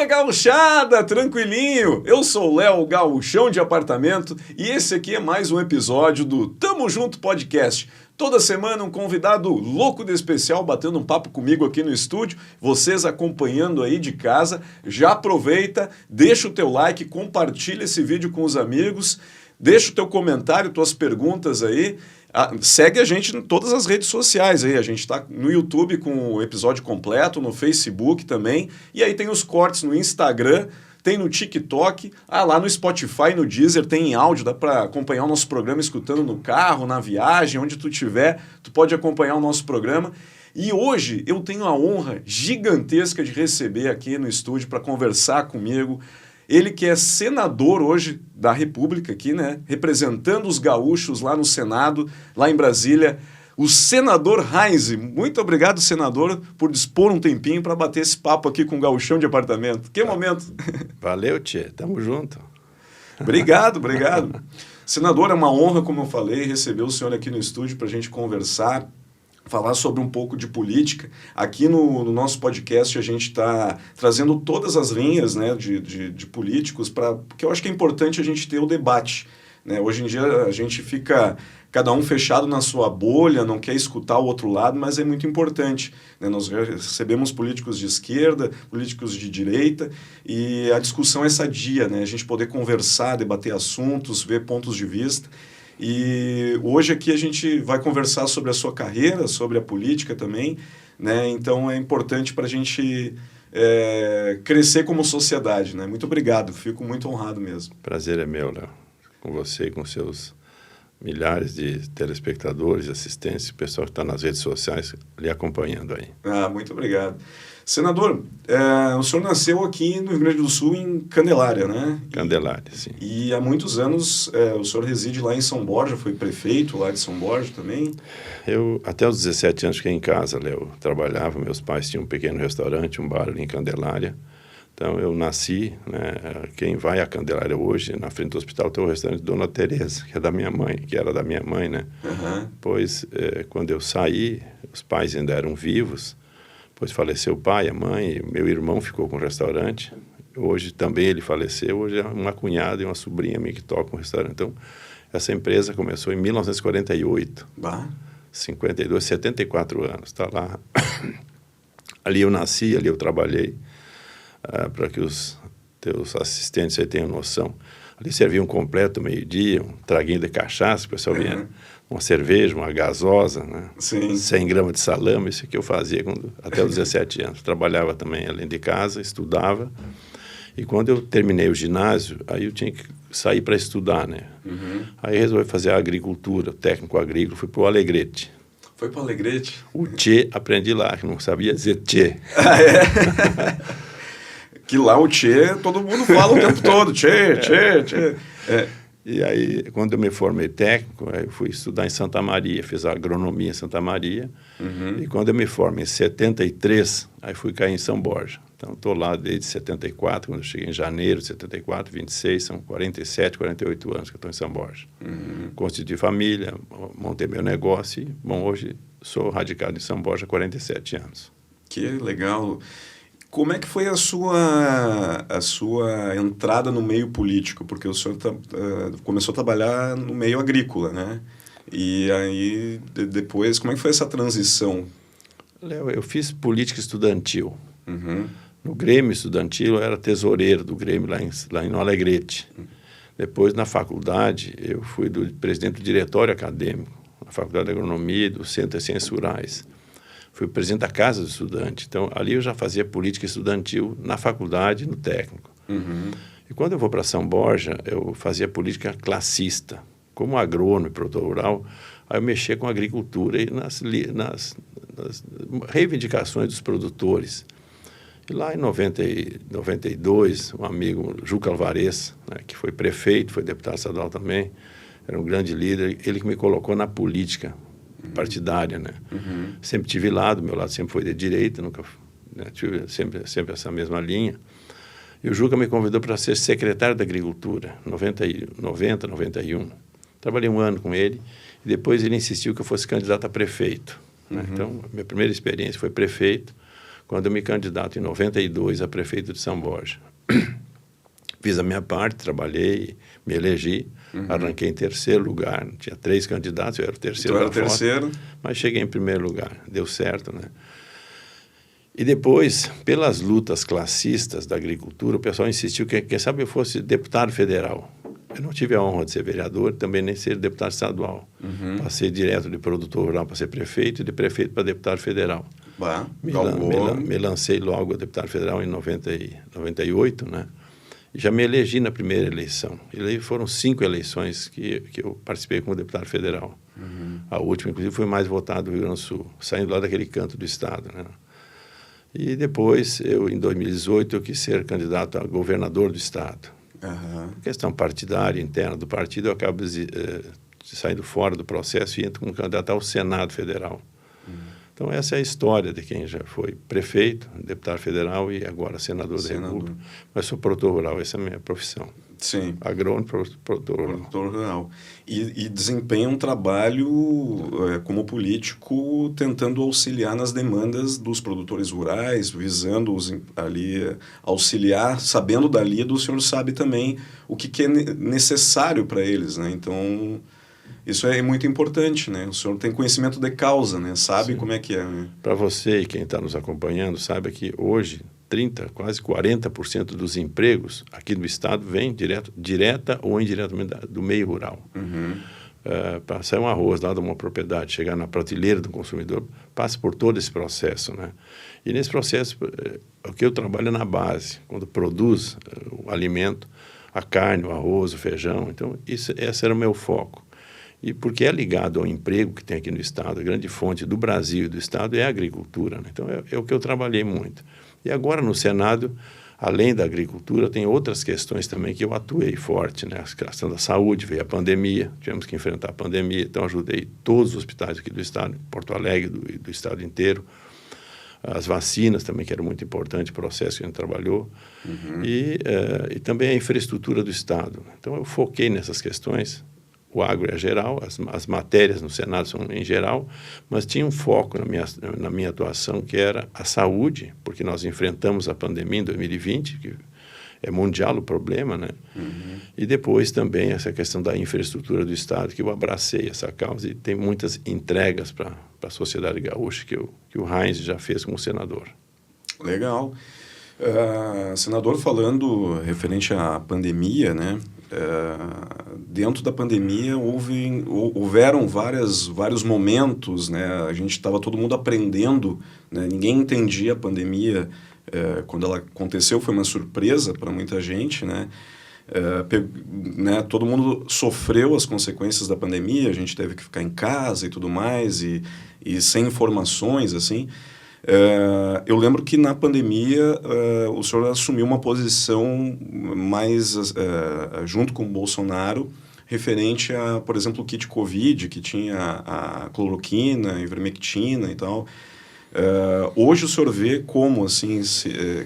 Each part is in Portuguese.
minha gauchada, tranquilinho? Eu sou o Léo, gauchão de apartamento, e esse aqui é mais um episódio do Tamo Junto Podcast. Toda semana um convidado louco de especial batendo um papo comigo aqui no estúdio, vocês acompanhando aí de casa. Já aproveita, deixa o teu like, compartilha esse vídeo com os amigos, deixa o teu comentário, tuas perguntas aí. Segue a gente em todas as redes sociais aí, a gente está no YouTube com o episódio completo, no Facebook também, e aí tem os cortes no Instagram, tem no TikTok, lá no Spotify, no Deezer, tem em áudio, dá para acompanhar o nosso programa escutando no carro, na viagem, onde tu estiver, tu pode acompanhar o nosso programa. E hoje eu tenho a honra gigantesca de receber aqui no estúdio para conversar comigo, ele que é senador hoje da República aqui, né, representando os gaúchos lá no Senado, lá em Brasília, o senador Heinz. Muito obrigado, senador, por dispor um tempinho para bater esse papo aqui com o gauchão de apartamento. Que momento! Valeu, tchê. Tamo junto. Obrigado. Senador, é uma honra, como eu falei, receber o senhor aqui no estúdio para a gente conversar, falar sobre um pouco de política. Aqui no nosso podcast a gente está trazendo todas as linhas, né, de políticos, porque eu acho que é importante a gente ter o debate, né? Hoje em dia a gente fica cada um fechado na sua bolha, não quer escutar o outro lado, mas é muito importante, né? Nós recebemos políticos de esquerda, políticos de direita, e a discussão é sadia, né? A gente poder conversar, debater assuntos, ver pontos de vista. E hoje aqui a gente vai conversar sobre a sua carreira, sobre a política também, né? Então é importante para a gente crescer como sociedade, né? Muito obrigado, fico muito honrado mesmo. Prazer é meu, Léo, com você e com seus milhares de telespectadores, assistentes, pessoal que está nas redes sociais lhe acompanhando aí. Muito obrigado. Senador, o senhor nasceu aqui no Rio Grande do Sul, em Candelária, né? Candelária, sim. E há muitos anos o senhor reside lá em São Borja, foi prefeito lá de São Borja também? Eu, até os 17 anos, fiquei em casa, Léo. Trabalhava, meus pais tinham um pequeno restaurante, um bar ali em Candelária. Então, eu nasci, né? Quem vai a Candelária hoje, na frente do hospital, tem o restaurante Dona Teresa, que é da minha mãe, que era da minha mãe, né? Uhum. Pois, quando eu saí, os pais ainda eram vivos. Depois faleceu o pai, a mãe, e meu irmão ficou com o restaurante. Hoje também ele faleceu, hoje é uma cunhada e uma sobrinha minha que tocam o restaurante. Então, essa empresa começou em 1948, 52, 74 anos, está lá. Ali eu nasci, ali eu trabalhei, para que os teus assistentes aí tenham noção. Ali servia um completo meio-dia, um traguinho de cachaça, o pessoal vinha, uma cerveja, uma gasosa, né? Sim. 100 gramas de salame, isso que eu fazia até os 17 anos. Trabalhava também além de casa, estudava. E quando eu terminei o ginásio, aí eu tinha que sair para estudar, né? Uhum. Aí resolvi fazer a agricultura, técnico agrícola, fui para o Alegrete. Foi para o Alegrete? O tchê aprendi lá, que não sabia dizer tchê. Que lá o tchê, todo mundo fala o tempo todo, tchê. E aí, quando eu me formei técnico, eu fui estudar em Santa Maria, fiz a agronomia em Santa Maria. Uhum. E quando eu me formei em 73, aí fui cair em São Borja. Então, estou lá desde 74, quando eu cheguei em janeiro de 74, 26, são 47, 48 anos que eu estou em São Borja. Uhum. Constituí família, montei meu negócio e, bom, hoje sou radicado em São Borja há 47 anos. Que legal. Como é que foi a sua entrada no meio político? Porque o senhor começou a trabalhar no meio agrícola, né? E aí, depois, como é que foi essa transição? Léo, eu fiz política estudantil. Uhum. No Grêmio Estudantil, eu era tesoureiro do Grêmio lá em Alegrete. Depois, na faculdade, eu fui presidente do diretório acadêmico, na Faculdade de Agronomia e do Centro de Ciências Rurais. Fui presidente da Casa do Estudante. Então, ali eu já fazia política estudantil na faculdade e no técnico. Uhum. E quando eu vou para São Borja, eu fazia política classista. Como agrônomo e produtor rural, aí eu mexia com a agricultura e nas reivindicações dos produtores. E lá em 92, um amigo, Juca Alvarez, né, que foi prefeito, foi deputado estadual também, era um grande líder, ele que me colocou na política partidária, né? Uhum. Sempre tive lá, do meu lado sempre foi de direita, nunca, né, tive sempre essa mesma linha. E o Juca me convidou para ser secretário da Agricultura, 90, 91. Trabalhei um ano com ele e depois ele insistiu que eu fosse candidato a prefeito. Né? Então, minha primeira experiência foi prefeito. quando eu me candidato em 92 a prefeito de São Borja. Fiz a minha parte, trabalhei, me elegi, arranquei em terceiro lugar. Tinha 3 candidatos, eu era o terceiro. Tu era o terceiro? Mas cheguei em primeiro lugar, deu certo, né? E depois, pelas lutas classistas da agricultura, o pessoal insistiu que, quem sabe, eu fosse deputado federal. Eu não tive a honra de ser vereador, também nem ser deputado estadual. Passei direto de produtor rural para ser prefeito e de prefeito para deputado federal. Me lancei logo a deputado federal em 98, né? E já me elegi na primeira eleição. E aí foram 5 eleições que eu participei como deputado federal. A última, inclusive, foi mais votada do Rio Grande do Sul, saindo lá daquele canto do estado, né? E depois, em 2018, eu quis ser candidato a governador do estado. Questão partidária, interna do partido, eu acabo saindo fora do processo e entro como candidato ao Senado Federal. Então, essa é a história de quem já foi prefeito, deputado federal e agora senador da República. Mas sou produtor rural, essa é a minha profissão. Sim. Agrônomo, produtor rural. Produtor rural. E desempenha um trabalho como político tentando auxiliar nas demandas dos produtores rurais, visando ali auxiliar, sabendo da lida, o senhor sabe também o que é necessário para eles, né? Então, isso é muito importante, né? O senhor tem conhecimento de causa, né? Sabe como é que é, né? Para você e quem está nos acompanhando, saiba que hoje 30%, quase 40% dos empregos aqui no estado vem direta ou indiretamente do meio rural. Para sair um arroz lá de uma propriedade, chegar na prateleira do consumidor, passa por todo esse processo, né? E nesse processo, o que eu trabalho é na base, quando produz o alimento, a carne, o arroz, o feijão. Então, esse era o meu foco. E porque é ligado ao emprego que tem aqui no estado, a grande fonte do Brasil e do estado é a agricultura, né? Então, é o que eu trabalhei muito. E agora no Senado, além da agricultura, tem outras questões também que eu atuei forte, né? A questão da saúde, veio a pandemia, tivemos que enfrentar a pandemia, então ajudei todos os hospitais aqui do estado, Porto Alegre e do estado inteiro. As vacinas também, que era muito importante, o processo que a gente trabalhou. E também a infraestrutura do estado. Então eu foquei nessas questões. O agro é geral, as matérias no Senado são em geral, mas tinha um foco na minha atuação que era a saúde, porque nós enfrentamos a pandemia em 2020, que é mundial o problema, né? E depois também essa questão da infraestrutura do estado, que eu abracei essa causa e tem muitas entregas para a sociedade gaúcha que o Heinz já fez como senador. Legal. Senador, falando referente à pandemia, né? Dentro da pandemia houveram vários momentos, né? A gente estava todo mundo aprendendo, né? Ninguém entendia a pandemia. Quando ela aconteceu foi uma surpresa para muita gente, né? Todo mundo sofreu as consequências da pandemia, a gente teve que ficar em casa e tudo mais, e sem informações, assim. Eu lembro que na pandemia o senhor assumiu uma posição mais junto com o Bolsonaro referente a, por exemplo, o kit Covid, que tinha a cloroquina, a ivermectina e tal. Hoje o senhor vê como assim,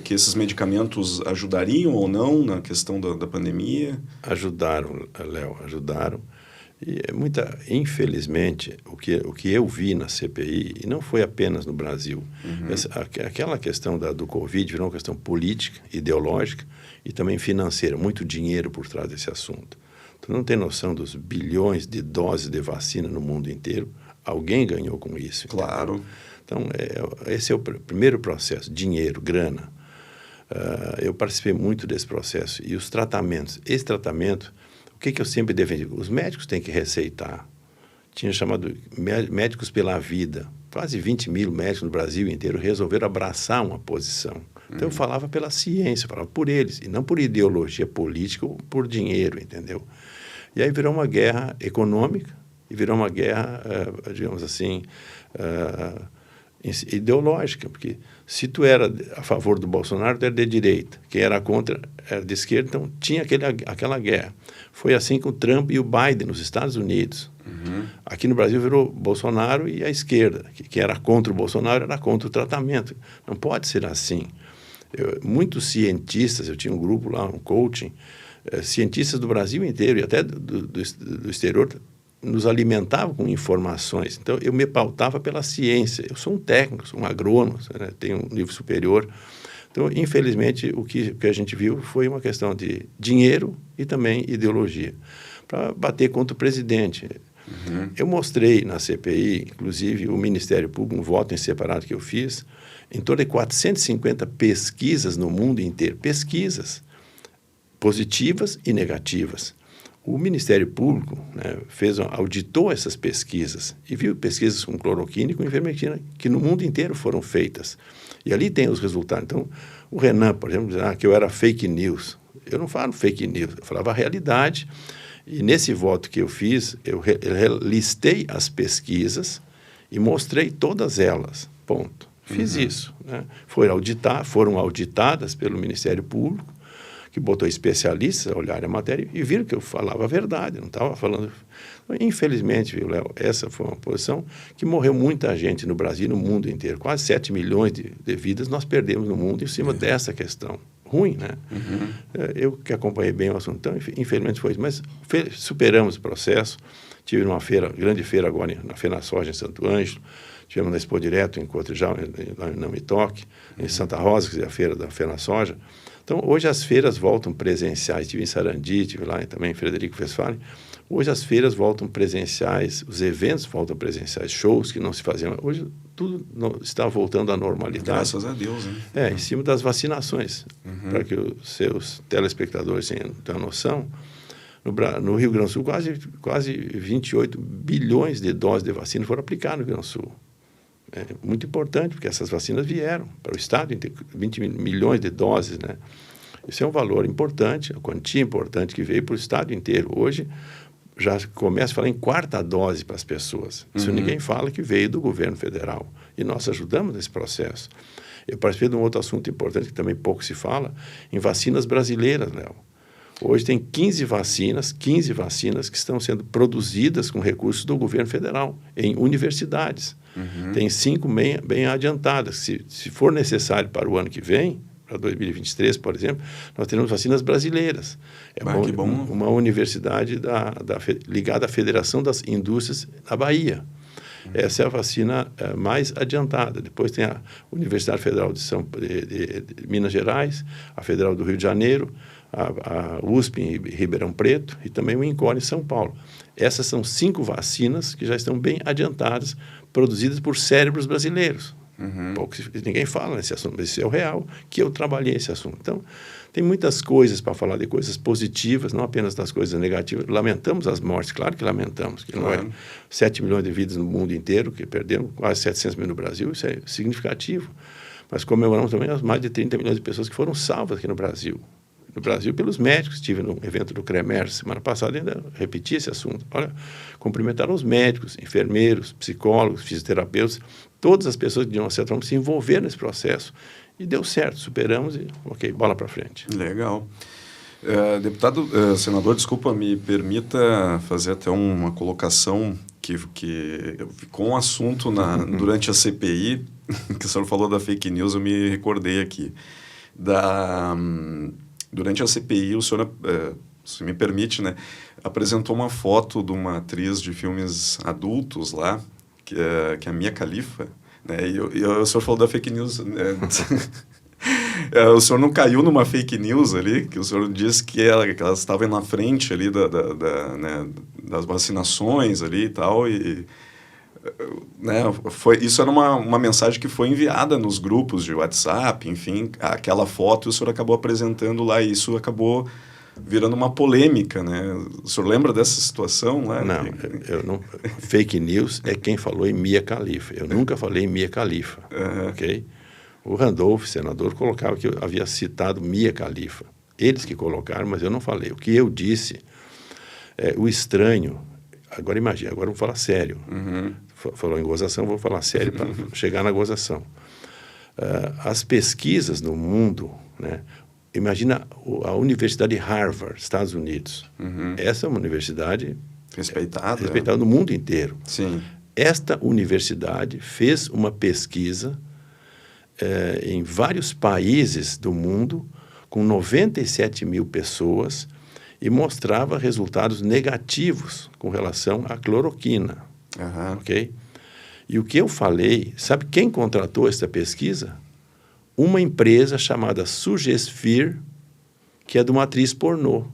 que esses medicamentos ajudariam ou não na questão da pandemia? Ajudaram, Léo, ajudaram. E infelizmente, o que eu vi na CPI, e não foi apenas no Brasil, aquela questão do Covid virou uma questão política, ideológica e também financeira, muito dinheiro por trás desse assunto. Tu não tem noção dos bilhões de doses de vacina no mundo inteiro, alguém ganhou com isso. Claro. Então, esse é o primeiro processo, dinheiro, grana. Eu participei muito desse processo e os tratamentos, esse tratamento, o que eu sempre defendi? Os médicos têm que receitar. Tinha chamado Médicos pela Vida. Quase 20 mil médicos no Brasil inteiro resolveram abraçar uma posição. Então, eu falava pela ciência, falava por eles, e não por ideologia política ou por dinheiro, entendeu? E aí virou uma guerra econômica e virou uma guerra, digamos assim, ideológica, porque se tu era a favor do Bolsonaro, tu era de direita, quem era contra era de esquerda, então tinha aquela guerra. Foi assim com o Trump e o Biden nos Estados Unidos. Aqui no Brasil virou Bolsonaro e a esquerda, que era contra o Bolsonaro, era contra o tratamento. Não pode ser assim. Muitos cientistas, eu tinha um grupo lá, um coaching, cientistas do Brasil inteiro e até do exterior, nos alimentava com informações. Então, eu me pautava pela ciência. Eu sou um técnico, sou um agrônomo, né? Tenho um nível superior. Então, infelizmente, o que a gente viu foi uma questão de dinheiro e também ideologia, para bater contra o presidente. Eu mostrei na CPI, inclusive, o Ministério Público, um voto em separado que eu fiz, em torno de 450 pesquisas no mundo inteiro, pesquisas positivas e negativas. O Ministério Público, né, auditou essas pesquisas e viu pesquisas com cloroquina e com ivermectina que no mundo inteiro foram feitas. E ali tem os resultados. Então, o Renan, por exemplo, dizia que eu era fake news. Eu não falo fake news, eu falava a realidade. E nesse voto que eu fiz, eu listei as pesquisas e mostrei todas elas. Ponto. Fiz isso. Né? Foram auditadas pelo Ministério Público, que botou especialistas a olhar a matéria e viram que eu falava a verdade, não estava falando... Infelizmente, viu, Léo, essa foi uma posição que morreu muita gente no Brasil e no mundo inteiro. Quase 7 milhões de vidas nós perdemos no mundo em cima dessa questão. Ruim, né? Eu que acompanhei bem o assunto, então, infelizmente foi isso. Mas superamos o processo. Tive uma grande feira agora na FenaSoja, em Santo Ângelo. Tivemos na Expo Direto, em Cotrijal, lá em Namitoque, em Santa Rosa, que é a feira da FenaSoja. Então, hoje as feiras voltam presenciais. Estive em Sarandi, estive lá também em Frederico Westphalen. Hoje as feiras voltam presenciais, os eventos voltam presenciais, shows que não se faziam. Hoje tudo está voltando à normalidade. Graças a Deus, né? Em cima das vacinações. Para que os seus telespectadores tenham uma noção, no Rio Grande do Sul, quase 28 bilhões de doses de vacina foram aplicadas no Rio Grande do Sul. É muito importante, porque essas vacinas vieram para o Estado, 20 milhões de doses, né? Isso é um valor importante, uma quantia importante que veio para o Estado inteiro. Hoje, já começa a falar em 4ª dose para as pessoas. Isso ninguém fala, que veio do governo federal. E nós ajudamos nesse processo. Eu participei de um outro assunto importante, que também pouco se fala, em vacinas brasileiras, Léo. Hoje tem 15 vacinas que estão sendo produzidas com recursos do governo federal, em universidades. Tem 5 bem adiantadas. Se for necessário para o ano que vem, para 2023, por exemplo, nós teremos vacinas brasileiras. É uma universidade ligada à Federação das Indústrias da Bahia. Essa é a vacina mais adiantada. Depois tem a Universidade Federal de Minas Gerais, a Federal do Rio de Janeiro, a USP em Ribeirão Preto e também o INCOR em São Paulo. Essas são 5 vacinas que já estão bem adiantadas, produzidas por cérebros brasileiros. Ninguém fala nesse assunto, mas esse é o real, que eu trabalhei esse assunto. Então, tem muitas coisas para falar de coisas positivas, não apenas das coisas negativas. Lamentamos as mortes, claro que lamentamos, que não é 7 milhões de vidas no mundo inteiro, que perderam quase 700 mil no Brasil, isso é significativo. Mas comemoramos também as mais de 30 milhões de pessoas que foram salvas aqui no Brasil. No Brasil, pelos médicos. Estive no evento do CREMER semana passada, ainda repeti esse assunto. Olha, cumprimentaram os médicos, enfermeiros, psicólogos, fisioterapeutas, todas as pessoas que, de uma certa forma, se envolveram nesse processo. E deu certo, superamos e, ok, bola para frente. Legal. Deputado, senador, desculpa, me permita fazer até uma colocação que ficou um assunto durante a CPI, que o senhor falou da fake news, eu me recordei aqui. Durante a CPI, o senhor, se me permite, né, apresentou uma foto de uma atriz de filmes adultos lá, que é a Mia Khalifa, né, e o senhor falou da fake news, né? O senhor não caiu numa fake news ali, que o senhor disse que elas estavam na frente ali né, das vacinações ali e tal, né, isso era uma mensagem que foi enviada nos grupos de WhatsApp, enfim, aquela foto o senhor acabou apresentando lá e isso acabou virando uma polêmica, né? O senhor lembra dessa situação lá? Não, eu não. Fake news é quem falou em Mia Khalifa. Eu nunca falei em Mia Khalifa, ok? O Randolph, senador, colocava que eu havia citado Mia Khalifa. Eles que colocaram, mas eu não falei. O que eu disse, o estranho... Agora imagina, agora vamos falar sério. Falou em gozação, vou falar sério para chegar na gozação. As pesquisas no mundo, né? Imagina a Universidade de Harvard, Estados Unidos. Essa é uma universidade respeitada no mundo inteiro. Sim. Esta universidade fez uma pesquisa em vários países do mundo com 97 mil pessoas e mostrava resultados negativos com relação à cloroquina. Ok? E o que eu falei, sabe quem contratou essa pesquisa? Uma empresa chamada Sugesphere, que é de uma atriz pornô.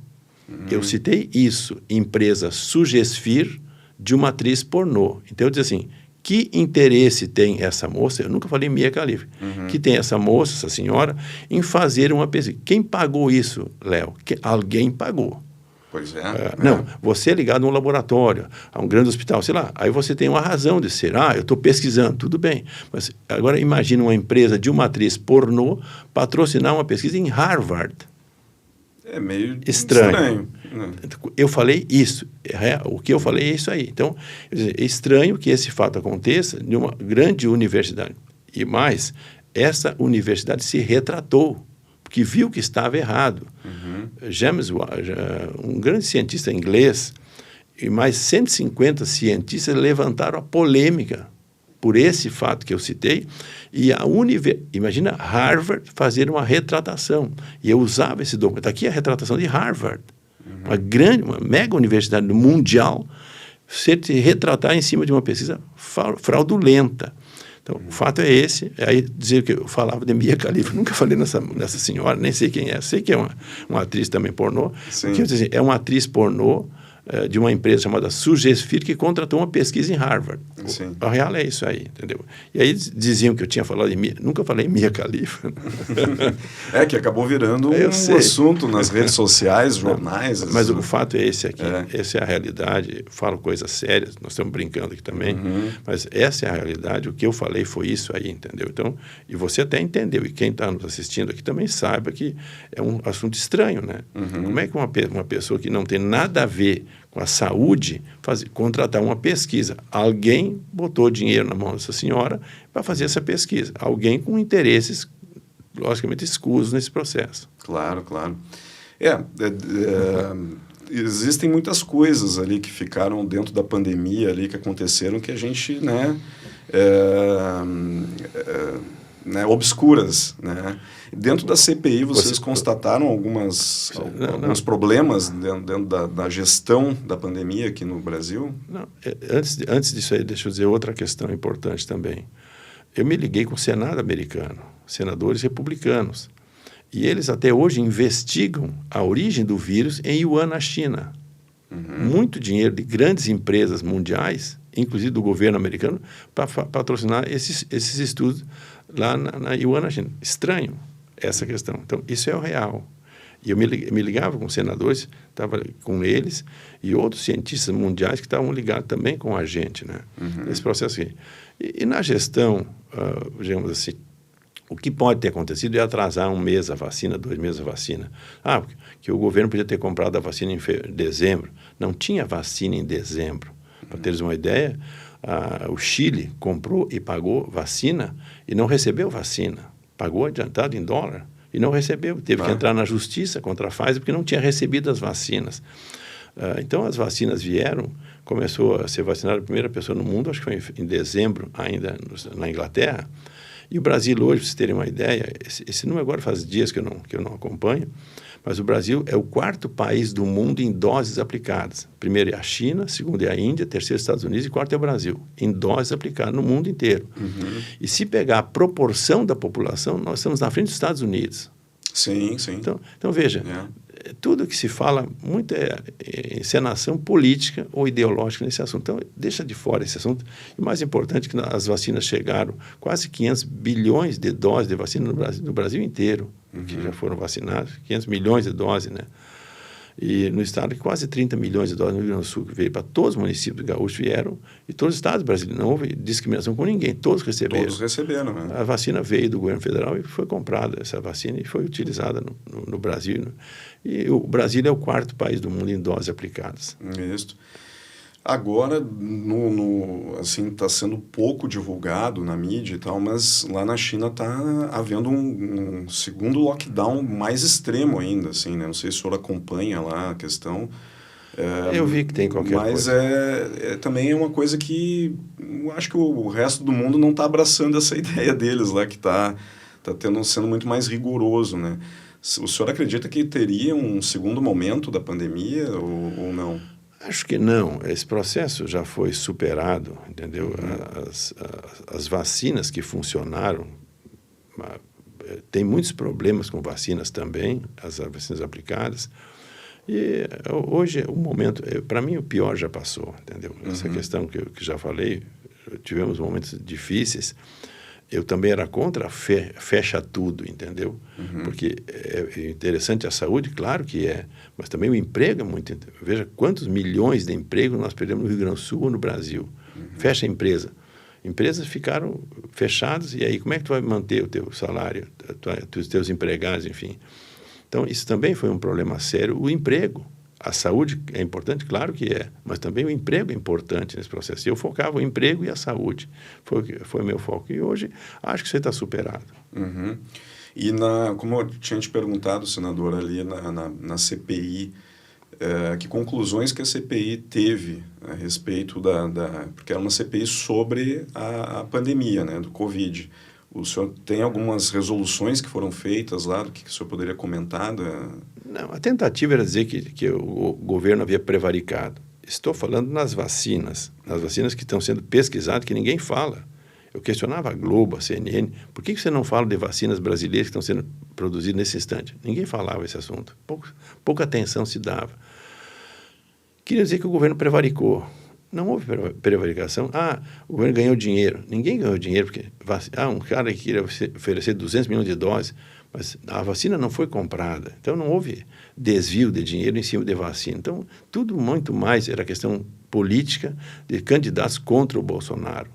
Eu citei isso, empresa Sugesphere, de uma atriz pornô. Então, eu disse assim, que interesse tem essa moça, eu nunca falei Mia Khalifa, que tem essa moça, essa senhora, em fazer uma pesquisa. Quem pagou isso, Léo? Alguém pagou. Pois é. Não, você é ligado a um laboratório, a um grande hospital, sei lá, aí você tem uma razão de ser, eu estou pesquisando, tudo bem. Mas agora imagine uma empresa de uma atriz pornô patrocinar uma pesquisa em Harvard. É meio estranho. Eu falei isso, o que eu falei é isso aí. Então, é estranho que esse fato aconteça em uma grande universidade. E mais, essa universidade se retratou, porque viu que estava errado. James Watt, um grande cientista inglês, e mais 150 cientistas levantaram a polêmica por esse fato que eu citei, e imagina Harvard fazer uma retratação. E eu usava esse documento. Aqui é a retratação de Harvard, uma mega universidade mundial, se retratar em cima de uma pesquisa fraudulenta. Então, o fato é esse. Aí, dizer que eu falava de Mia Khalifa, nunca falei nessa senhora, nem sei quem é. Sei que é uma atriz também pornô. Sim. Que eu disse, é uma atriz pornô de uma empresa chamada Sugesphere, que contratou uma pesquisa em Harvard. Sim. A real é isso aí, entendeu? E aí diziam que eu tinha falado de Mia, nunca falei Mia Khalifa. É que acabou virando um assunto nas redes sociais, jornais. Mas o fato é esse aqui, essa é a realidade. Eu falo coisas sérias, nós estamos brincando aqui também, mas essa é a realidade, o que eu falei foi isso aí, entendeu? Então, e você até entendeu, e quem está nos assistindo aqui também saiba que é um assunto estranho, né? Como é que uma pessoa que não tem nada a ver com a saúde, contratar uma pesquisa. Alguém botou dinheiro na mão dessa senhora para fazer essa pesquisa. Alguém com interesses, logicamente, escusos nesse processo. Claro. Existem muitas coisas ali que ficaram dentro da pandemia ali, que aconteceram, que a gente, obscuras, né? Dentro da CPI, vocês constataram alguns problemas dentro da gestão da pandemia aqui no Brasil? Não, antes disso aí, deixa eu dizer outra questão importante também. Eu me liguei com o Senado americano, senadores republicanos, e eles até hoje investigam a origem do vírus em Wuhan, na China. Muito dinheiro de grandes empresas mundiais, inclusive do governo americano, para patrocinar esses estudos lá na Wuhan, na China. Estranho essa questão. Então, isso é o real. E eu me ligava com senadores, estava com eles, e outros cientistas mundiais que estavam ligados também com a gente, né? Nesse processo aqui. E na gestão, digamos assim, o que pode ter acontecido é atrasar 1 mês a vacina, 2 meses a vacina. Que o governo podia ter comprado a vacina em dezembro. Não tinha vacina em dezembro. Para teres uma ideia, o Chile comprou e pagou vacina e não recebeu vacina. Pagou adiantado em dólar e não recebeu. Teve que entrar na justiça contra a Pfizer porque não tinha recebido as vacinas. Então, as vacinas vieram, começou a ser vacinada a primeira pessoa no mundo, acho que foi em dezembro ainda na Inglaterra. E o Brasil hoje, para vocês terem uma ideia, esse número agora faz dias que eu não acompanho, mas o Brasil é o 4º país do mundo em doses aplicadas. Primeiro é a China, segundo é a Índia, terceiro é os Estados Unidos e 4º é o Brasil, em doses aplicadas no mundo inteiro. E se pegar a proporção da população, nós estamos na frente dos Estados Unidos. Sim. Então veja, tudo que se fala muito é encenação política ou ideológica nesse assunto. Então, deixa de fora esse assunto. E o mais importante é que as vacinas chegaram, quase 500 bilhões de doses de vacina no Brasil inteiro, que já foram vacinados, 500 milhões de doses, né? E no estado, quase 30 milhões de doses no Rio Grande do Sul, que veio para todos os municípios gaúchos, vieram, e todos os estados brasileiros, não houve discriminação com ninguém, todos receberam. Todos receberam, né? A vacina veio do governo federal e foi comprada, essa vacina, e foi utilizada no Brasil. E o Brasil é o 4º país do mundo em doses aplicadas. Isso. Agora, assim, está sendo pouco divulgado na mídia e tal, mas lá na China está havendo um segundo lockdown mais extremo ainda, assim, né? Não sei se o senhor acompanha lá a questão. Eu vi que tem qualquer coisa. Mas também é uma coisa que eu acho que o resto do mundo não está abraçando essa ideia deles lá, que está sendo muito mais rigoroso, né? O senhor acredita que teria um segundo momento da pandemia ou não? Acho que não. Esse processo já foi superado, entendeu? As vacinas que funcionaram, tem muitos problemas com vacinas também, as vacinas aplicadas. E hoje, o momento, para mim, o pior já passou, entendeu? Essa questão que já falei, tivemos momentos difíceis. Eu também era contra fecha tudo, entendeu? Porque é interessante a saúde, claro que é, mas também o emprego é muito... Veja quantos milhões de empregos nós perdemos no Rio Grande do Sul ou no Brasil. Fecha a empresa. Empresas ficaram fechadas e aí como é que tu vai manter o teu salário, os teus empregados, enfim. Então, isso também foi um problema sério. O emprego. A saúde é importante? Claro que é, mas também o emprego é importante nesse processo. Eu focava o emprego e a saúde. Foi o meu foco. E hoje, acho que isso está superado. E, como eu tinha te perguntado, senador, ali na CPI, que conclusões que a CPI teve a respeito porque era uma CPI sobre a pandemia, né, do Covid. O senhor tem algumas resoluções que foram feitas lá, do que o senhor poderia comentar? Não, a tentativa era dizer que o governo havia prevaricado. Estou falando nas vacinas que estão sendo pesquisadas, que ninguém fala. Eu questionava a Globo, a CNN, por que você não fala de vacinas brasileiras que estão sendo produzidas nesse instante? Ninguém falava esse assunto, pouca atenção se dava. Queria dizer que o governo prevaricou. Não houve prevaricação. O governo ganhou dinheiro. Ninguém ganhou dinheiro, porque um cara que queria oferecer 200 milhões de doses, mas a vacina não foi comprada. Então, não houve desvio de dinheiro em cima de vacina. Então, tudo muito mais era questão política de candidatos contra o Bolsonaro.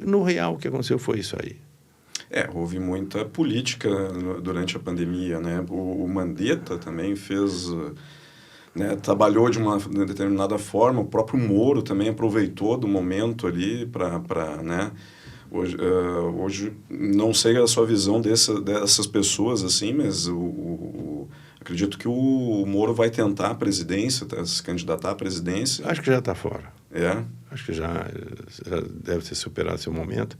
No real, o que aconteceu foi isso aí. Houve muita política durante a pandemia, né? O Mandetta também fez... trabalhou de uma determinada forma, o próprio Moro também aproveitou do momento ali para né? Hoje, não sei a sua visão dessas pessoas, assim, mas acredito que o Moro vai tentar a presidência, se candidatar à presidência. Acho que já está fora. Acho que já deve ter superado esse momento.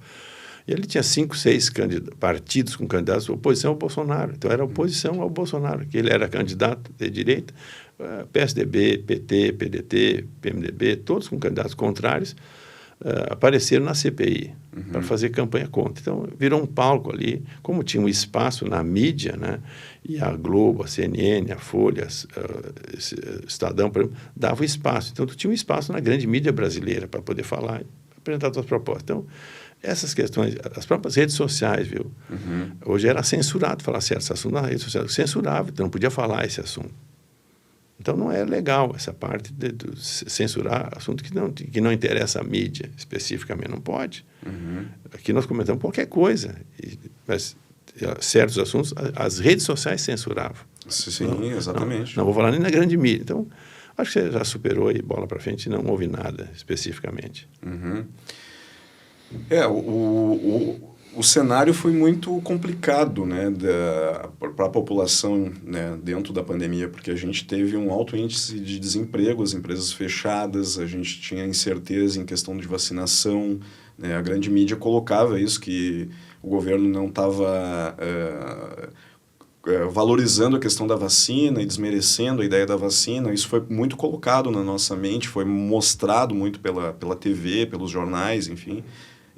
E ele tinha 5, 6 partidos com candidatos de oposição ao Bolsonaro. Então, era oposição ao Bolsonaro, que ele era candidato de direita, PSDB, PT, PDT, PMDB, todos com candidatos contrários, apareceram na CPI para fazer campanha contra. Então, virou um palco ali, como tinha um espaço na mídia, né? E a Globo, a CNN, a Folha, Estadão, por exemplo, dava espaço. Então, tu tinha um espaço na grande mídia brasileira para poder falar e apresentar suas propostas. Então, essas questões, as próprias redes sociais, viu? Hoje era censurado falar certo assunto na rede social, censurava, então não podia falar esse assunto. Então, não é legal essa parte de censurar assunto que não interessa à mídia especificamente. Não pode. Aqui nós comentamos qualquer coisa, mas certos assuntos as redes sociais censuravam. Sim, exatamente. Não vou falar nem na grande mídia. Então, acho que você já superou e bola para frente e não houve nada especificamente. O cenário foi muito complicado, né, para a população, né, dentro da pandemia, porque a gente teve um alto índice de desemprego, as empresas fechadas, a gente tinha incerteza em questão de vacinação, né, a grande mídia colocava isso, que o governo não estava valorizando a questão da vacina e desmerecendo a ideia da vacina. Isso foi muito colocado na nossa mente, foi mostrado muito pela TV, pelos jornais, enfim.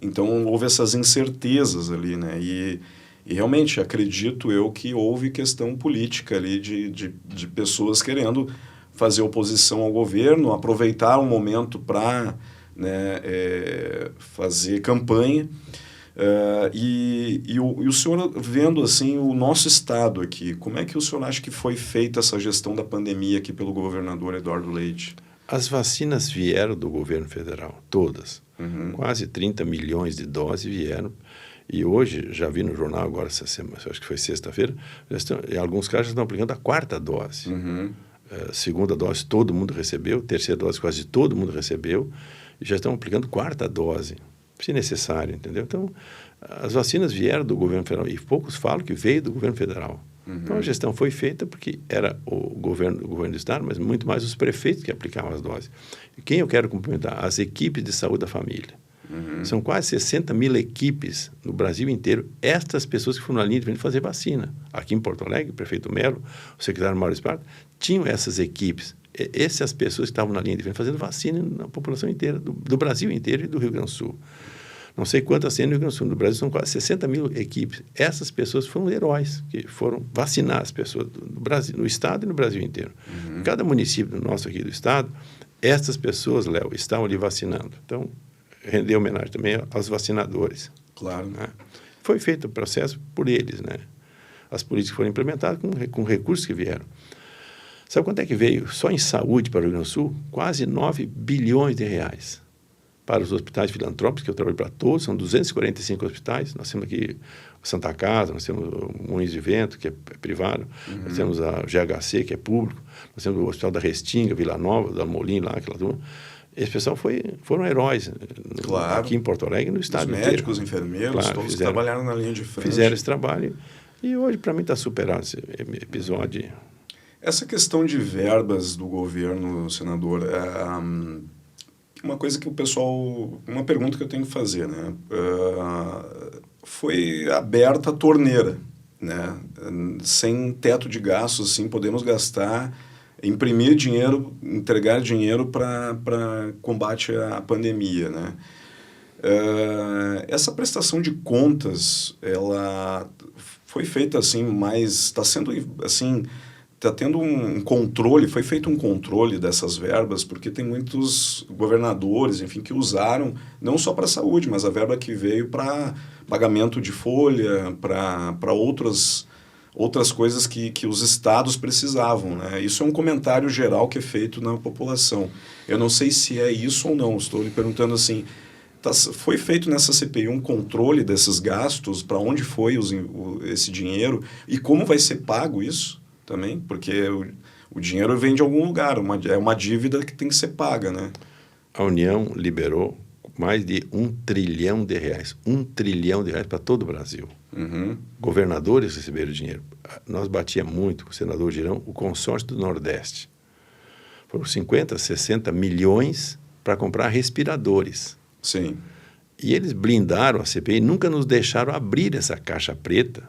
Então, houve essas incertezas ali, né? E realmente, acredito eu que houve questão política ali de pessoas querendo fazer oposição ao governo, aproveitar o momento para, né, fazer campanha. E o senhor, vendo assim o nosso estado aqui, como é que o senhor acha que foi feita essa gestão da pandemia aqui pelo governador Eduardo Leite? As vacinas vieram do governo federal, todas. Quase 30 milhões de doses vieram. E hoje, já vi no jornal agora, essa semana, acho que foi sexta-feira, em alguns casos já estão aplicando a 4ª dose. Segunda dose todo mundo recebeu, terceira dose quase todo mundo recebeu, e já estão aplicando 4ª dose, se necessário, entendeu? Então, as vacinas vieram do governo federal, e poucos falam que veio do governo federal. Então, a gestão foi feita porque era o governo do estado, mas muito mais os prefeitos que aplicavam as doses. E quem eu quero cumprimentar? As equipes de saúde da família. São quase 60 mil equipes no Brasil inteiro. Estas pessoas que foram na linha de frente fazer vacina. Aqui em Porto Alegre, o prefeito Melo, o secretário Mauro Esparta, tinham essas equipes. Essas pessoas que estavam na linha de frente fazendo vacina na população inteira, do Brasil inteiro e do Rio Grande do Sul. Não sei quantas tem no Rio Grande do Sul. No Brasil são quase 60 mil equipes. Essas pessoas foram heróis, que foram vacinar as pessoas do Brasil, no estado e no Brasil inteiro. Cada município nosso aqui do estado, essas pessoas, Léo, estão ali vacinando. Então, render homenagem também aos vacinadores. Claro. Né? Foi feito o processo por eles, né? As políticas foram implementadas com recursos que vieram. Sabe quanto é que veio só em saúde para o Rio Grande do Sul? Quase 9 bilhões de reais. Para os hospitais filantrópicos, que eu trabalho para todos, são 245 hospitais. Nós temos aqui o Santa Casa, nós temos o Moinhos de Vento, que é privado, nós temos a GHC, que é público, nós temos o Hospital da Restinga, Vila Nova, da Molim, lá, aquela turma. Esse pessoal foram heróis, claro, aqui em Porto Alegre, no estado inteiro. Os médicos, enfermeiros, claro, todos trabalharam na linha de frente. Fizeram esse trabalho e hoje, para mim, está superado esse episódio. Essa questão de verbas do governo, senador, uma coisa que o pessoal... Uma pergunta que eu tenho que fazer, né? Foi aberta a torneira, né? Sem teto de gastos, assim, podemos gastar... imprimir dinheiro, entregar dinheiro para combate à pandemia, né? Essa prestação de contas, ela foi feita assim, mas está sendo assim, está tendo um controle, foi feito um controle dessas verbas, porque tem muitos governadores, enfim, que usaram não só para a saúde, mas a verba que veio para pagamento de folha, para outras coisas que os estados precisavam, né? Isso é um comentário geral que é feito na população. Eu não sei se é isso ou não, estou lhe perguntando assim, foi feito nessa CPI um controle desses gastos, para onde foi esse dinheiro e como vai ser pago isso também? Porque o dinheiro vem de algum lugar, é uma dívida que tem que ser paga, né? A União liberou mais de R$1 trilhão. R$1 trilhão para todo o Brasil. Governadores receberam dinheiro. Nós batíamos muito com o senador Girão, o consórcio do Nordeste. Foram 50, 60 milhões para comprar respiradores. Sim. E eles blindaram a CPI, nunca nos deixaram abrir essa caixa preta.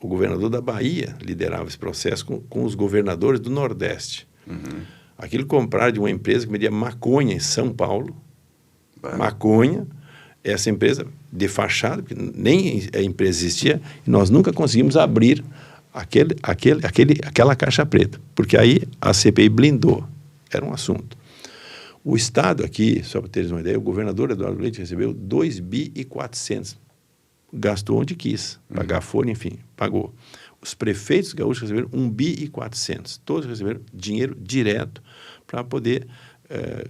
O governador da Bahia liderava esse processo com os governadores do Nordeste. Aquilo compraram de uma empresa que vendia maconha em São Paulo. Maconha, essa empresa de fachada, porque nem a empresa existia, e nós nunca conseguimos abrir aquela caixa preta, porque aí a CPI blindou, era um assunto. O Estado aqui, só para teres uma ideia, o governador Eduardo Leite recebeu 2.400, gastou onde quis, pagar folha, enfim, pagou. Os prefeitos gaúchos receberam 1.400, todos receberam dinheiro direto para poder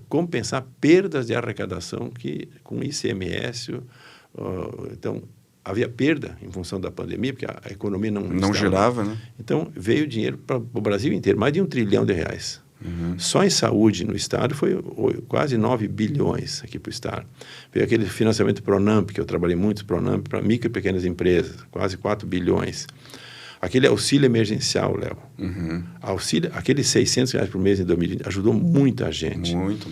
compensar perdas de arrecadação que com ICMS, então havia perda em função da pandemia, porque a economia não girava, né? Então veio dinheiro para o Brasil inteiro, mais de R$1 trilhão. Só em saúde no estado foi quase 9 bilhões aqui para o estado. Veio aquele financiamento Pronamp, que eu trabalhei muito Pronamp, para micro e pequenas empresas, quase 4 bilhões. Aquele auxílio emergencial, Léo. Auxílio, aqueles R$600 por mês em 2020 ajudou muita gente. Muito.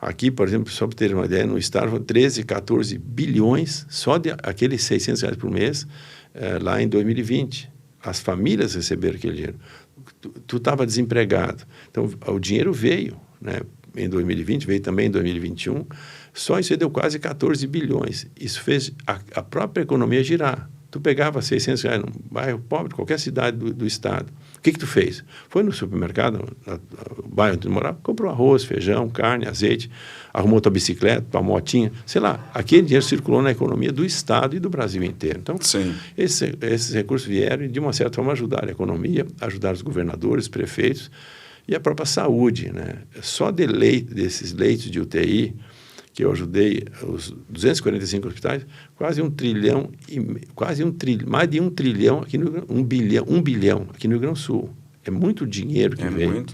Aqui, por exemplo, só para ter uma ideia, no estado foram 13, 14 bilhões só de aqueles R$600 por mês lá em 2020. As famílias receberam aquele dinheiro. Tu estava desempregado. Então, o dinheiro veio, né? Em 2020, veio também em 2021. Só isso aí deu quase 14 bilhões. Isso fez a própria economia girar. Tu pegava R$600 num bairro pobre, qualquer cidade do estado. O que tu fez? Foi no supermercado, no bairro onde tu morava, comprou arroz, feijão, carne, azeite, arrumou tua bicicleta, tua motinha, sei lá. Aquele dinheiro circulou na economia do estado e do Brasil inteiro. Então, esses recursos vieram e, de uma certa forma, ajudaram a economia, ajudaram os governadores, prefeitos e a própria saúde, né? Só desses leitos de UTI, que eu ajudei os 245 hospitais, quase R$1 trilhão, mais de R$1 trilhão aqui no um bilhão aqui no Rio Grande do Sul. É muito dinheiro que veio. Muito.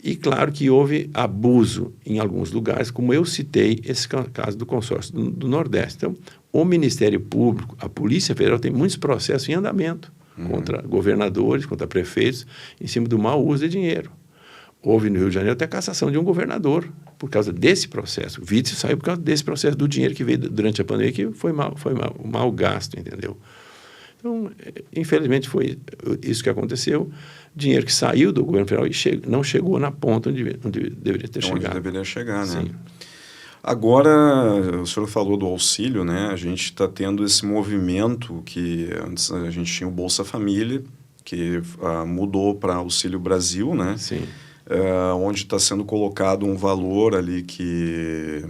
E claro que houve abuso em alguns lugares, como eu citei esse caso do consórcio do Nordeste. Então, o Ministério Público, a Polícia Federal tem muitos processos em andamento contra governadores, contra prefeitos, em cima do mau uso de dinheiro. Houve no Rio de Janeiro até a cassação de um governador por causa desse processo. O Witzel saiu por causa desse processo, do dinheiro que veio durante a pandemia, que foi mal gasto, entendeu? Então, infelizmente, foi isso que aconteceu. Dinheiro que saiu do governo federal e não chegou na ponta onde deveria ter chegado. Onde deveria chegar, né? Sim. Agora, o senhor falou do auxílio, né? A gente está tendo esse movimento que antes a gente tinha o Bolsa Família, que mudou para Auxílio Brasil, né? Sim. Onde está sendo colocado um valor ali que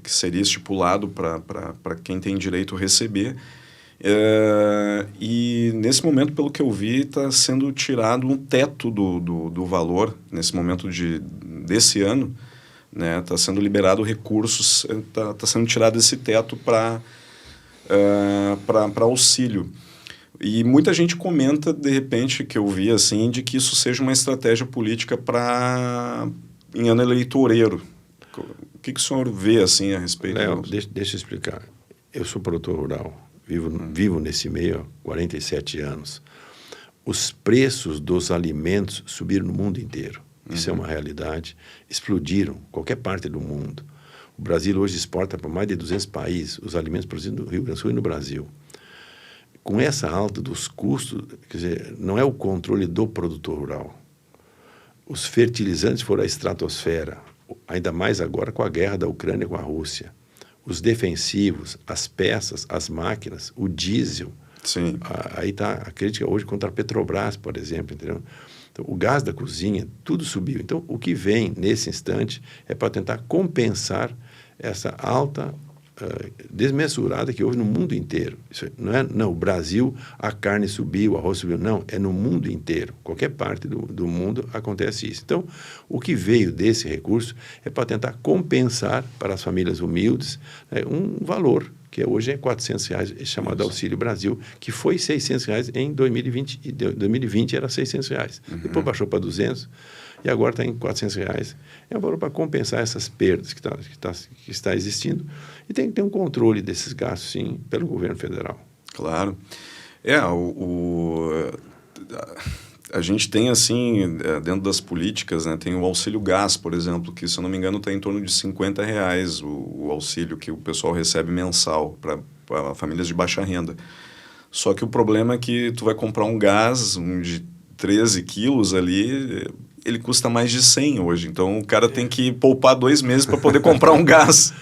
seria estipulado para quem tem direito a receber. E nesse momento, pelo que eu vi, está sendo tirado um teto do valor, nesse momento desse ano, né? Está sendo liberado recursos, está sendo tirado esse teto para auxílio. E muita gente comenta, de repente, que eu vi assim, de que isso seja uma estratégia política em ano eleitoreiro. O que o senhor vê assim a respeito Léo, disso? deixa eu explicar. Eu sou produtor rural, vivo nesse meio há 47 anos. Os preços dos alimentos subiram no mundo inteiro. Isso é uma realidade. Explodiram em qualquer parte do mundo. O Brasil hoje exporta para mais de 200 países os alimentos produzidos no Rio Grande do Sul e no Brasil. Com essa alta dos custos, quer dizer, não é o controle do produtor rural. Os fertilizantes foram à estratosfera, ainda mais agora com a guerra da Ucrânia com a Rússia. Os defensivos, as peças, as máquinas, o diesel. Sim. Aí está a crítica hoje contra a Petrobras, por exemplo, entendeu? Então, o gás da cozinha, tudo subiu. Então, o que vem nesse instante é para tentar compensar essa alta desmesurada que houve no mundo inteiro. Isso não, o Brasil, a carne subiu, o arroz subiu. Não, é no mundo inteiro. Qualquer parte do mundo acontece isso. Então, o que veio desse recurso é para tentar compensar para as famílias humildes, né, um valor que hoje é R$400, chamado Auxílio Brasil, que foi R$600 em 2020. Em 2020 era R$600. Depois baixou para R$200 e agora está em R$400. É um valor para compensar essas perdas que está existindo. E tem que ter um controle desses gastos, sim, pelo governo federal. Claro. A gente tem, assim, dentro das políticas, né, tem o auxílio gás, por exemplo, que, se eu não me engano, está em torno de R$50 o auxílio que o pessoal recebe mensal para famílias de baixa renda. Só que o problema é que tu vai comprar um gás de 13 quilos ali, ele custa mais de 100 hoje. Então, o cara tem que poupar 2 meses para poder comprar um gás.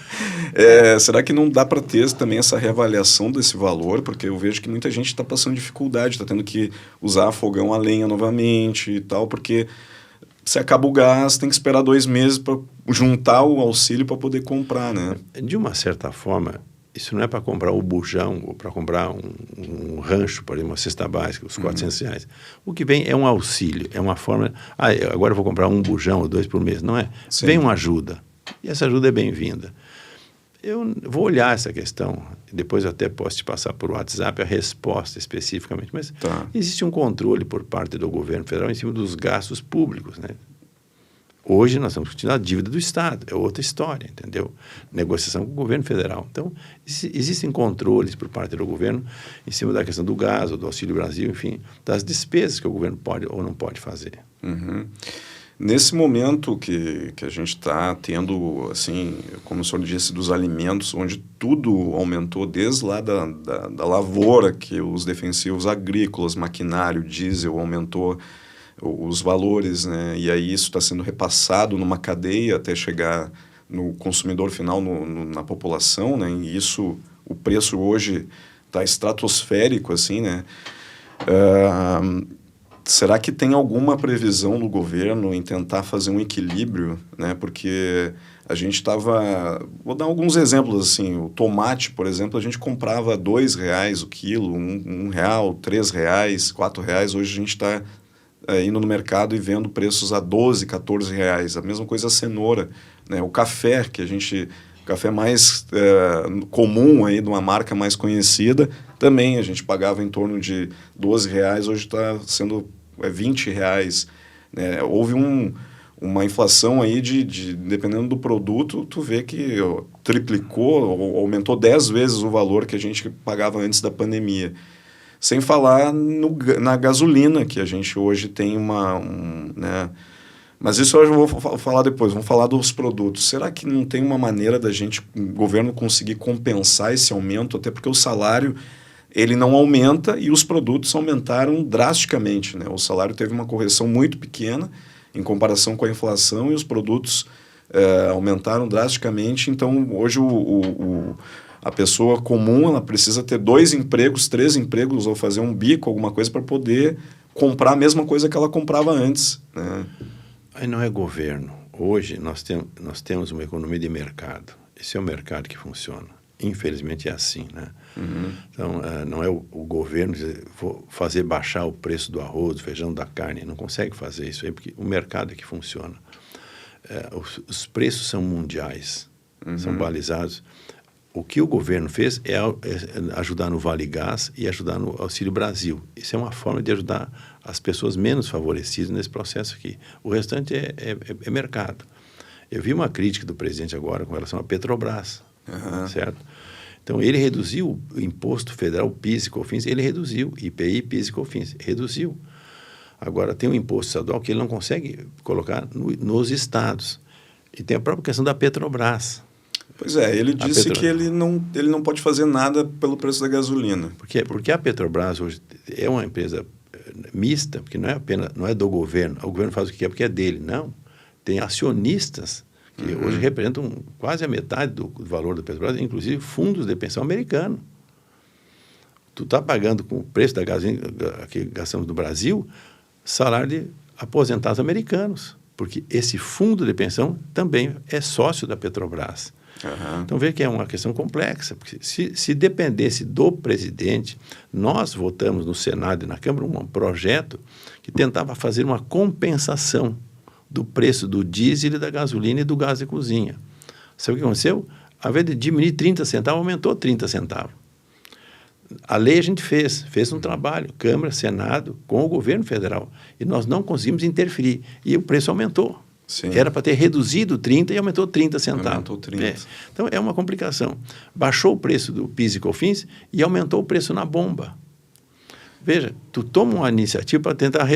Será que não dá para ter também essa reavaliação desse valor? Porque eu vejo que muita gente está passando dificuldade, está tendo que usar fogão a lenha novamente e tal, porque se acaba o gás, tem que esperar 2 meses para juntar o auxílio para poder comprar, né? De uma certa forma, isso não é para comprar um bujão ou para comprar um rancho, por exemplo, uma cesta básica, os R$400. O que vem é um auxílio, é uma forma... agora eu vou comprar um bujão ou 2 por mês. Não é? Sim. Vem uma ajuda. E essa ajuda é bem-vinda. Eu vou olhar essa questão, depois eu até posso te passar por WhatsApp a resposta especificamente, mas existe um controle por parte do governo federal em cima dos gastos públicos, né? Hoje nós estamos discutindo a dívida do Estado, é outra história, entendeu? Negociação com o governo federal. Então, existem controles por parte do governo em cima da questão do gás, ou do Auxílio Brasil, enfim, das despesas que o governo pode ou não pode fazer. Uhum. Nesse momento que a gente está tendo, assim, como o senhor disse, dos alimentos, onde tudo aumentou, desde lá da lavoura, que os defensivos agrícolas, maquinário, diesel, aumentou os valores, né? E aí isso está sendo repassado numa cadeia até chegar no consumidor final, na população, né? E isso, o preço hoje está estratosférico, assim, né? Será que tem alguma previsão do governo em tentar fazer um equilíbrio, né? Porque a gente estava... Vou dar alguns exemplos, assim. O tomate, por exemplo, a gente comprava R$2 o quilo, R$1, R$3, R$4. Hoje a gente está indo no mercado e vendo preços a R$12, R$14. A mesma coisa a cenoura, né? O café, que a gente... O café mais comum aí, de uma marca mais conhecida, também a gente pagava em torno de R$12, hoje está sendo R$20. Né? Houve uma inflação aí dependendo do produto, tu vê que triplicou, aumentou 10 vezes o valor que a gente pagava antes da pandemia. Sem falar na gasolina, que a gente hoje tem Mas isso eu vou falar depois, vamos falar dos produtos. Será que não tem uma maneira da gente, o governo, conseguir compensar esse aumento? Até porque o salário, ele não aumenta e os produtos aumentaram drasticamente, né? O salário teve uma correção muito pequena em comparação com a inflação e os produtos aumentaram drasticamente. Então, hoje a pessoa comum, ela precisa ter 2 empregos, 3 empregos ou fazer um bico, alguma coisa para poder comprar a mesma coisa que ela comprava antes, né? Aí não é governo. Hoje nós temos uma economia de mercado. Esse é o mercado que funciona. Infelizmente é assim, né? Uhum. Então, não é o governo dizer, vou fazer baixar o preço do arroz, do feijão, da carne. Não consegue fazer isso aí, porque o mercado é que funciona. Os preços são mundiais, são balizados. O que o governo fez é ajudar no Vale Gás e ajudar no Auxílio Brasil. Isso é uma forma de ajudar as pessoas menos favorecidas nesse processo aqui. O restante é mercado. Eu vi uma crítica do presidente agora com relação à Petrobras, certo? Então, ele reduziu o imposto federal, o PIS e COFINS, ele reduziu, IPI, PIS e COFINS, reduziu. Agora, tem um imposto estadual que ele não consegue colocar nos estados. E tem a própria questão da Petrobras. Pois é, ele disse que ele não pode fazer nada pelo preço da gasolina. Porque a Petrobras hoje é uma empresa mista, porque não é do governo. O governo faz o que quer porque é dele. Não. Tem acionistas que hoje representam quase a metade do valor da Petrobras, inclusive fundos de pensão americano. Tu está pagando com o preço da gasolina que gastamos no Brasil, salário de aposentados americanos, porque esse fundo de pensão também é sócio da Petrobras. Então, veja que é uma questão complexa, porque se dependesse do presidente, nós votamos no Senado e na Câmara um projeto que tentava fazer uma compensação do preço do diesel, da gasolina e do gás de cozinha. Sabe o que aconteceu? Ao invés de diminuir 30 centavos, aumentou 30 centavos. A lei a gente fez um trabalho, Câmara, Senado, com o governo federal, e nós não conseguimos interferir, e o preço aumentou. Sim. Era para ter reduzido 30 e aumentou 30 centavos. Aumentou 30. Então, é uma complicação. Baixou o preço do PIS e COFINS e aumentou o preço na bomba. Veja, tu toma uma iniciativa para tentar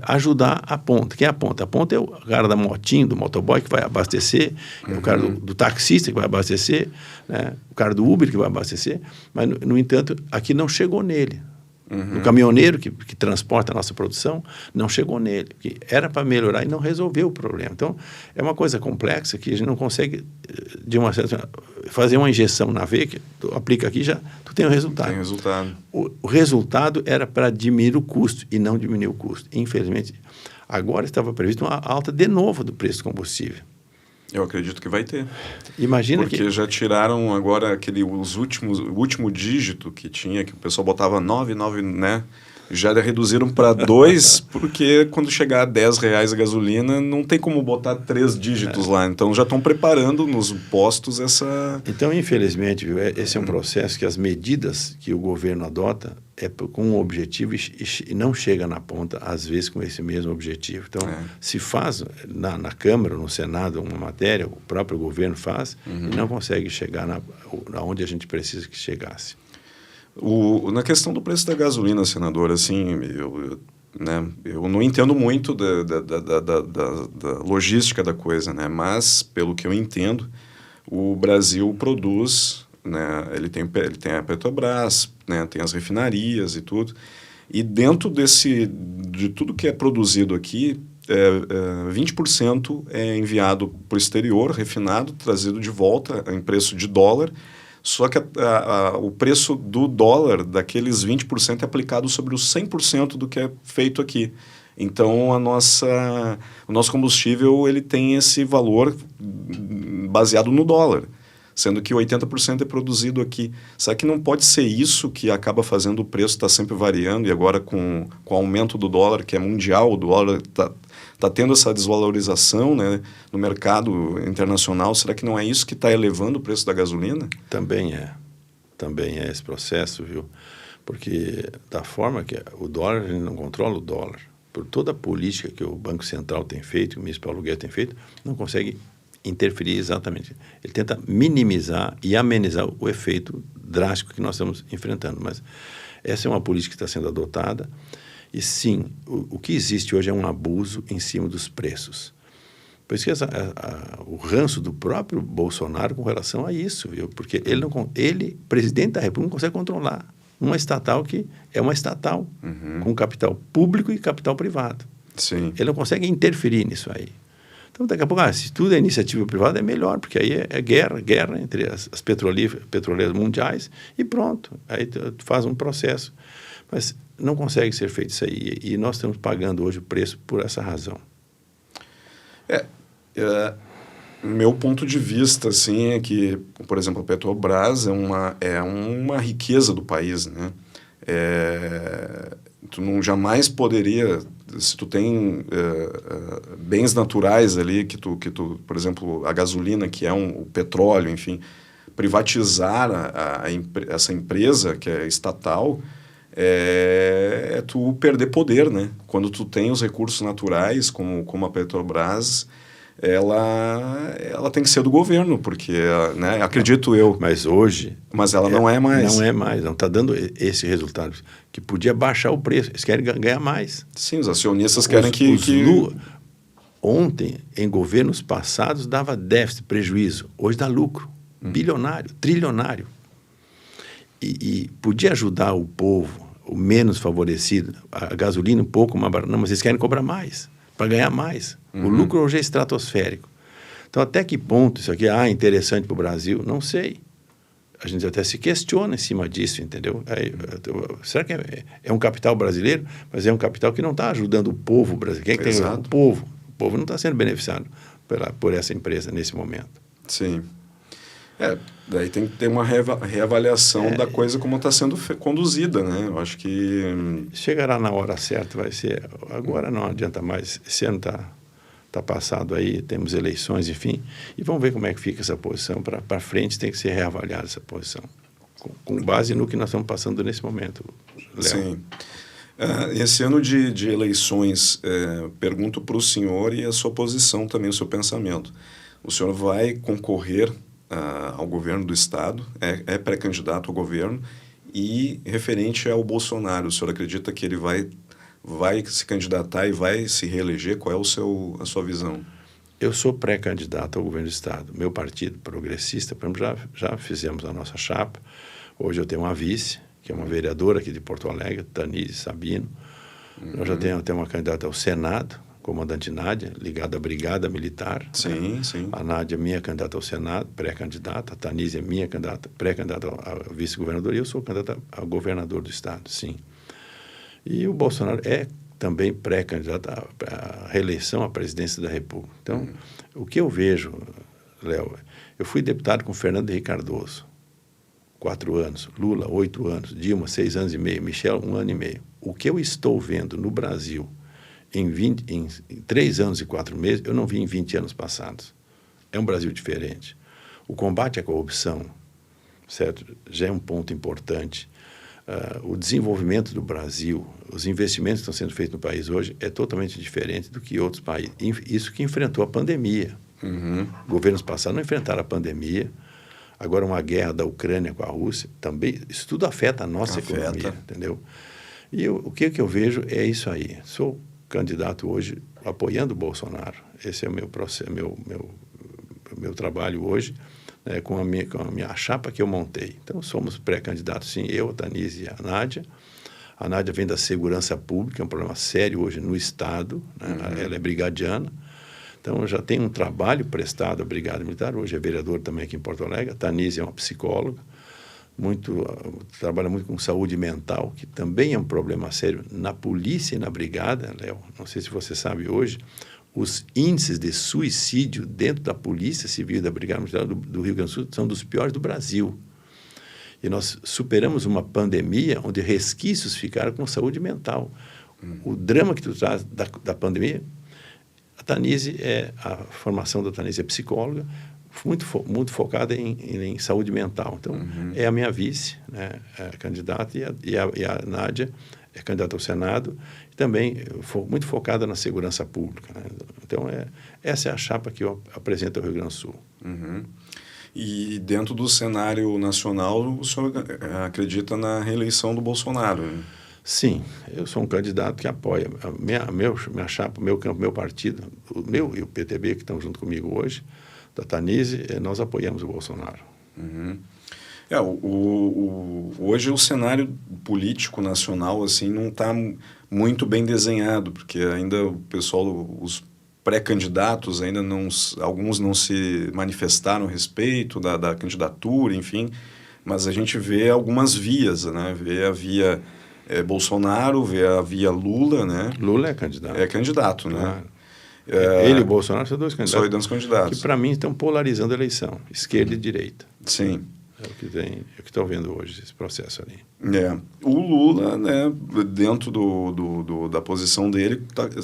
ajudar a ponta. Quem é a ponta? A ponta é o cara da motinho, do motoboy que vai abastecer, é o cara do taxista que vai abastecer, né? O cara do Uber que vai abastecer, mas, no entanto, aqui não chegou nele. O caminhoneiro que transporta a nossa produção não chegou nele, que era para melhorar e não resolveu o problema. Então, é uma coisa complexa que a gente não consegue, de uma certa, fazer uma injeção na veia, que tu aplica aqui já tu tem o resultado. Tem resultado. O resultado era para diminuir o custo e não diminuir o custo. Infelizmente, agora estava previsto uma alta de novo do preço do combustível. Eu acredito que vai ter. Imagina porque já tiraram agora o último dígito que tinha, que o pessoal botava 9, né? Já reduziram para 2, porque quando chegar a R$10 a gasolina, não tem como botar 3 dígitos lá. Então, já estão preparando nos postos essa... Então, infelizmente, esse é um processo que as medidas que o governo adota é com um objetivo e não chega na ponta, às vezes, com esse mesmo objetivo. Então, se faz na Câmara, no Senado, uma matéria, o próprio governo faz e não consegue chegar onde a gente precisa que chegasse. Na questão do preço da gasolina, senador, assim, eu não entendo muito da logística da coisa, né? Mas, pelo que eu entendo, o Brasil produz, né? Ele tem a Petrobras, né? Tem as refinarias e tudo. E dentro de tudo que é produzido aqui, 20% é enviado para o exterior, refinado, trazido de volta em preço de dólar. Só que o preço do dólar, daqueles 20%, é aplicado sobre os 100% do que é feito aqui. Então, o nosso combustível ele tem esse valor baseado no dólar, sendo que 80% é produzido aqui. Será que não pode ser isso que acaba fazendo o preço estar sempre variando? E agora, com o aumento do dólar, que é mundial, o dólar está tendo essa desvalorização, né, no mercado internacional. Será que não é isso que está elevando o preço da gasolina? Também é esse processo, viu? Porque da forma que o dólar, a gente não controla o dólar. Por toda a política que o Banco Central tem feito, o ministro Paulo Guedes tem feito, não consegue interferir exatamente. Ele tenta minimizar e amenizar o efeito drástico que nós estamos enfrentando. Mas essa é uma política que está sendo adotada. E sim, o que existe hoje é um abuso em cima dos preços. Por isso que o ranço do próprio Bolsonaro com relação a isso, viu? Porque ele, presidente da República, não consegue controlar uma estatal que é uma estatal, com capital público e capital privado. Sim. Ele não consegue interferir nisso aí. Então, daqui a pouco, se tudo é iniciativa privada, é melhor, porque aí é guerra entre as petroleiras mundiais e pronto. Aí tu faz um processo. Mas não consegue ser feito isso aí. E nós estamos pagando hoje o preço por essa razão. Meu ponto de vista, assim, é que, por exemplo, a Petrobras é uma riqueza do país, né? Tu não jamais poderia, se tu tem bens naturais ali, que tu, por exemplo, a gasolina, que é o petróleo, enfim, privatizar essa empresa que é estatal, é tu perder poder, né? Quando tu tem os recursos naturais, como a Petrobras, ela tem que ser do governo, porque, né, acredito eu. Mas hoje... Mas ela não é mais. Não é mais, não está dando esse resultado, que podia baixar o preço, eles querem ganhar mais. Sim, os acionistas querem que... Ontem, em governos passados, dava déficit, prejuízo, hoje dá lucro, bilionário, trilionário. E podia ajudar o povo, o menos favorecido, a gasolina um pouco mais barata, não, mas eles querem cobrar mais, para ganhar mais. O lucro hoje é estratosférico. Então, até que ponto isso aqui é interessante para o Brasil? Não sei. A gente até se questiona em cima disso, entendeu? Será que é um capital brasileiro? Mas é um capital que não está ajudando o povo brasileiro. Quem é que tem o povo? O povo não está sendo beneficiado por essa empresa nesse momento. Sim. Daí tem que ter uma reavaliação da coisa como está sendo conduzida, né? Eu acho que... Chegará na hora certa, vai ser... Agora não adianta mais. Esse ano está passado aí, temos eleições, enfim, e vamos ver como é que fica essa posição. Para frente tem que ser reavaliada essa posição, com base no que nós estamos passando nesse momento, Léo. Sim. Esse ano de eleições, pergunto para o senhor e a sua posição também, o seu pensamento. O senhor vai concorrer ao governo do Estado, é pré-candidato ao governo, e referente ao Bolsonaro, o senhor acredita que ele vai se candidatar e vai se reeleger? Qual é a sua visão? Eu sou pré-candidato ao governo do Estado. Meu partido progressista, por exemplo, já fizemos a nossa chapa. Hoje eu tenho uma vice, que é uma vereadora aqui de Porto Alegre, Tanise Sabino. Nós já temos uma candidata ao Senado, comandante Nádia, ligada à Brigada Militar. Sim, sim. A Nádia é minha candidata ao Senado, pré-candidata. A Tanise é minha candidata, pré-candidata a vice-governador. E eu sou candidata a governador do Estado, sim. E o Bolsonaro é também pré-candidato à reeleição à presidência da República. Então, o que eu vejo, Léo, eu fui deputado com Fernando Henrique Cardoso, 4 anos, Lula, 8 anos, Dilma, 6 anos e meio, Michel, 1 ano e meio. O que eu estou vendo no Brasil em 3 anos e 4 meses, eu não vi em 20 anos passados. É um Brasil diferente. O combate à corrupção, certo, já é um ponto importante. O desenvolvimento do Brasil, os investimentos que estão sendo feitos no país hoje é totalmente diferente do que outros países. Isso que enfrentou a pandemia. Governos passados não enfrentaram a pandemia. Agora uma guerra da Ucrânia com a Rússia, também, isso tudo afeta a nossa economia, entendeu? E o que eu vejo é isso aí. Sou candidato hoje apoiando o Bolsonaro. Esse é o meu processo, meu trabalho hoje, né, com a minha chapa que eu montei. Então, somos pré-candidatos, sim, eu, a Tanise e a Nádia. A Nádia vem da segurança pública, é um problema sério hoje no Estado, né? Ela é brigadiana. Então, já tem um trabalho prestado à Brigada Militar, hoje é vereador também aqui em Porto Alegre. A Tanise é uma psicóloga, trabalha muito com saúde mental, que também é um problema sério na polícia e na brigada, Léo. Não sei se você sabe hoje, os índices de suicídio dentro da Polícia Civil e da Brigada Militar do Rio Grande do Sul são dos piores do Brasil. E nós superamos uma pandemia onde resquícios ficaram com saúde mental. O drama que tu traz da pandemia, a formação da Tanise é psicóloga, muito focada em saúde mental. Então, é a minha vice, né, candidata, e a Nádia é candidata ao Senado, e também muito focada na segurança pública, né? Então, essa é a chapa que eu apresento ao Rio Grande do Sul. E dentro do cenário nacional, o senhor acredita na reeleição do Bolsonaro? Né? Sim, eu sou um candidato que apoia. Minha chapa, meu campo, meu partido, o meu e o PTB, que estão junto comigo hoje, da Tanise, nós apoiamos o Bolsonaro. Uhum. Hoje o cenário político nacional assim, não está muito bem desenhado, porque ainda o pessoal, os pré-candidatos, ainda alguns não se manifestaram a respeito da candidatura, enfim, mas a gente vê algumas vias, né? Vê a via Bolsonaro, vê a via Lula, né? Lula é candidato. É candidato, né? Claro. Ele e o Bolsonaro são dois candidatos. São dois candidatos. Que, para mim, estão polarizando a eleição, esquerda e direita. Sim. É o que estou vendo hoje, esse processo ali. O Lula, né, dentro da posição dele,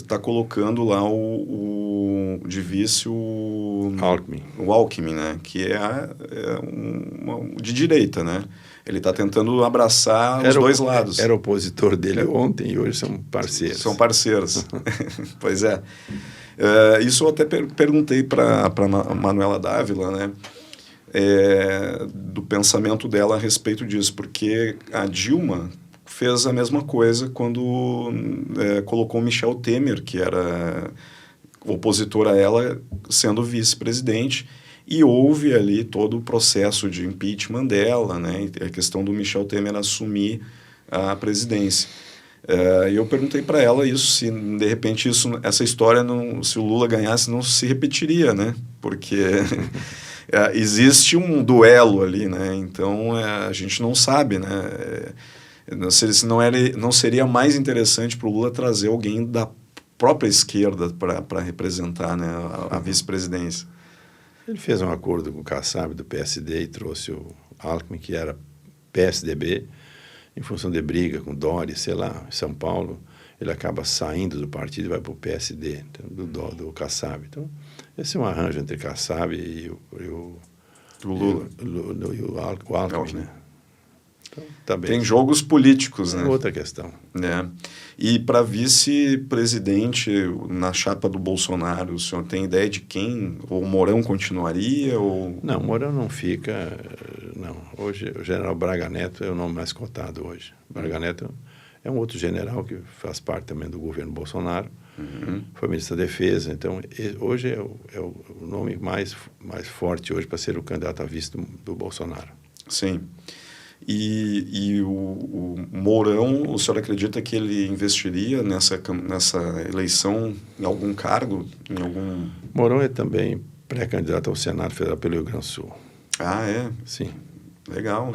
tá colocando lá o de vice o Alckmin, né, que de direita, né? Ele está tentando abraçar os dois lados. Era opositor dele ontem e hoje são parceiros. São parceiros. Pois é. Isso eu até perguntei para a Manuela Dávila, né? Do pensamento dela a respeito disso, porque a Dilma fez a mesma coisa quando colocou Michel Temer, que era opositor a ela, sendo vice-presidente, e houve ali todo o processo de impeachment dela, né, a questão do Michel Temer assumir a presidência. E eu perguntei para ela isso, se de repente essa história, se o Lula ganhasse, não se repetiria, né, porque... existe um duelo ali, né? Então a gente não sabe, né? Se não seria mais interessante para o Lula trazer alguém da própria esquerda para representar, né, a vice-presidência. Ele fez um acordo com o Kassab do PSD e trouxe o Alckmin, que era PSDB, em função de briga com Dória, sei lá, em São Paulo. Ele acaba saindo do partido e vai para o PSD, então, do Kassab. Então, esse é um arranjo entre Kassab e o Lula. E o Alckmin, né? Então, tá bem. Tem jogos políticos, né? Outra questão. E para vice-presidente, na chapa do Bolsonaro, o senhor tem ideia de quem? Ou o Mourão continuaria? Ou... Não, o Mourão não fica... Não, hoje o general Braga Neto é o nome mais cotado hoje. Braga Neto é um outro general que faz parte também do governo Bolsonaro. Foi ministro da Defesa. Então, hoje é o nome mais forte hoje para ser o candidato a vice do Bolsonaro. Sim. E o Mourão, o senhor acredita que ele investiria nessa eleição em algum cargo? Mourão é também pré-candidato ao Senado Federal pelo Rio Grande do Sul. Ah, é? Sim. Legal.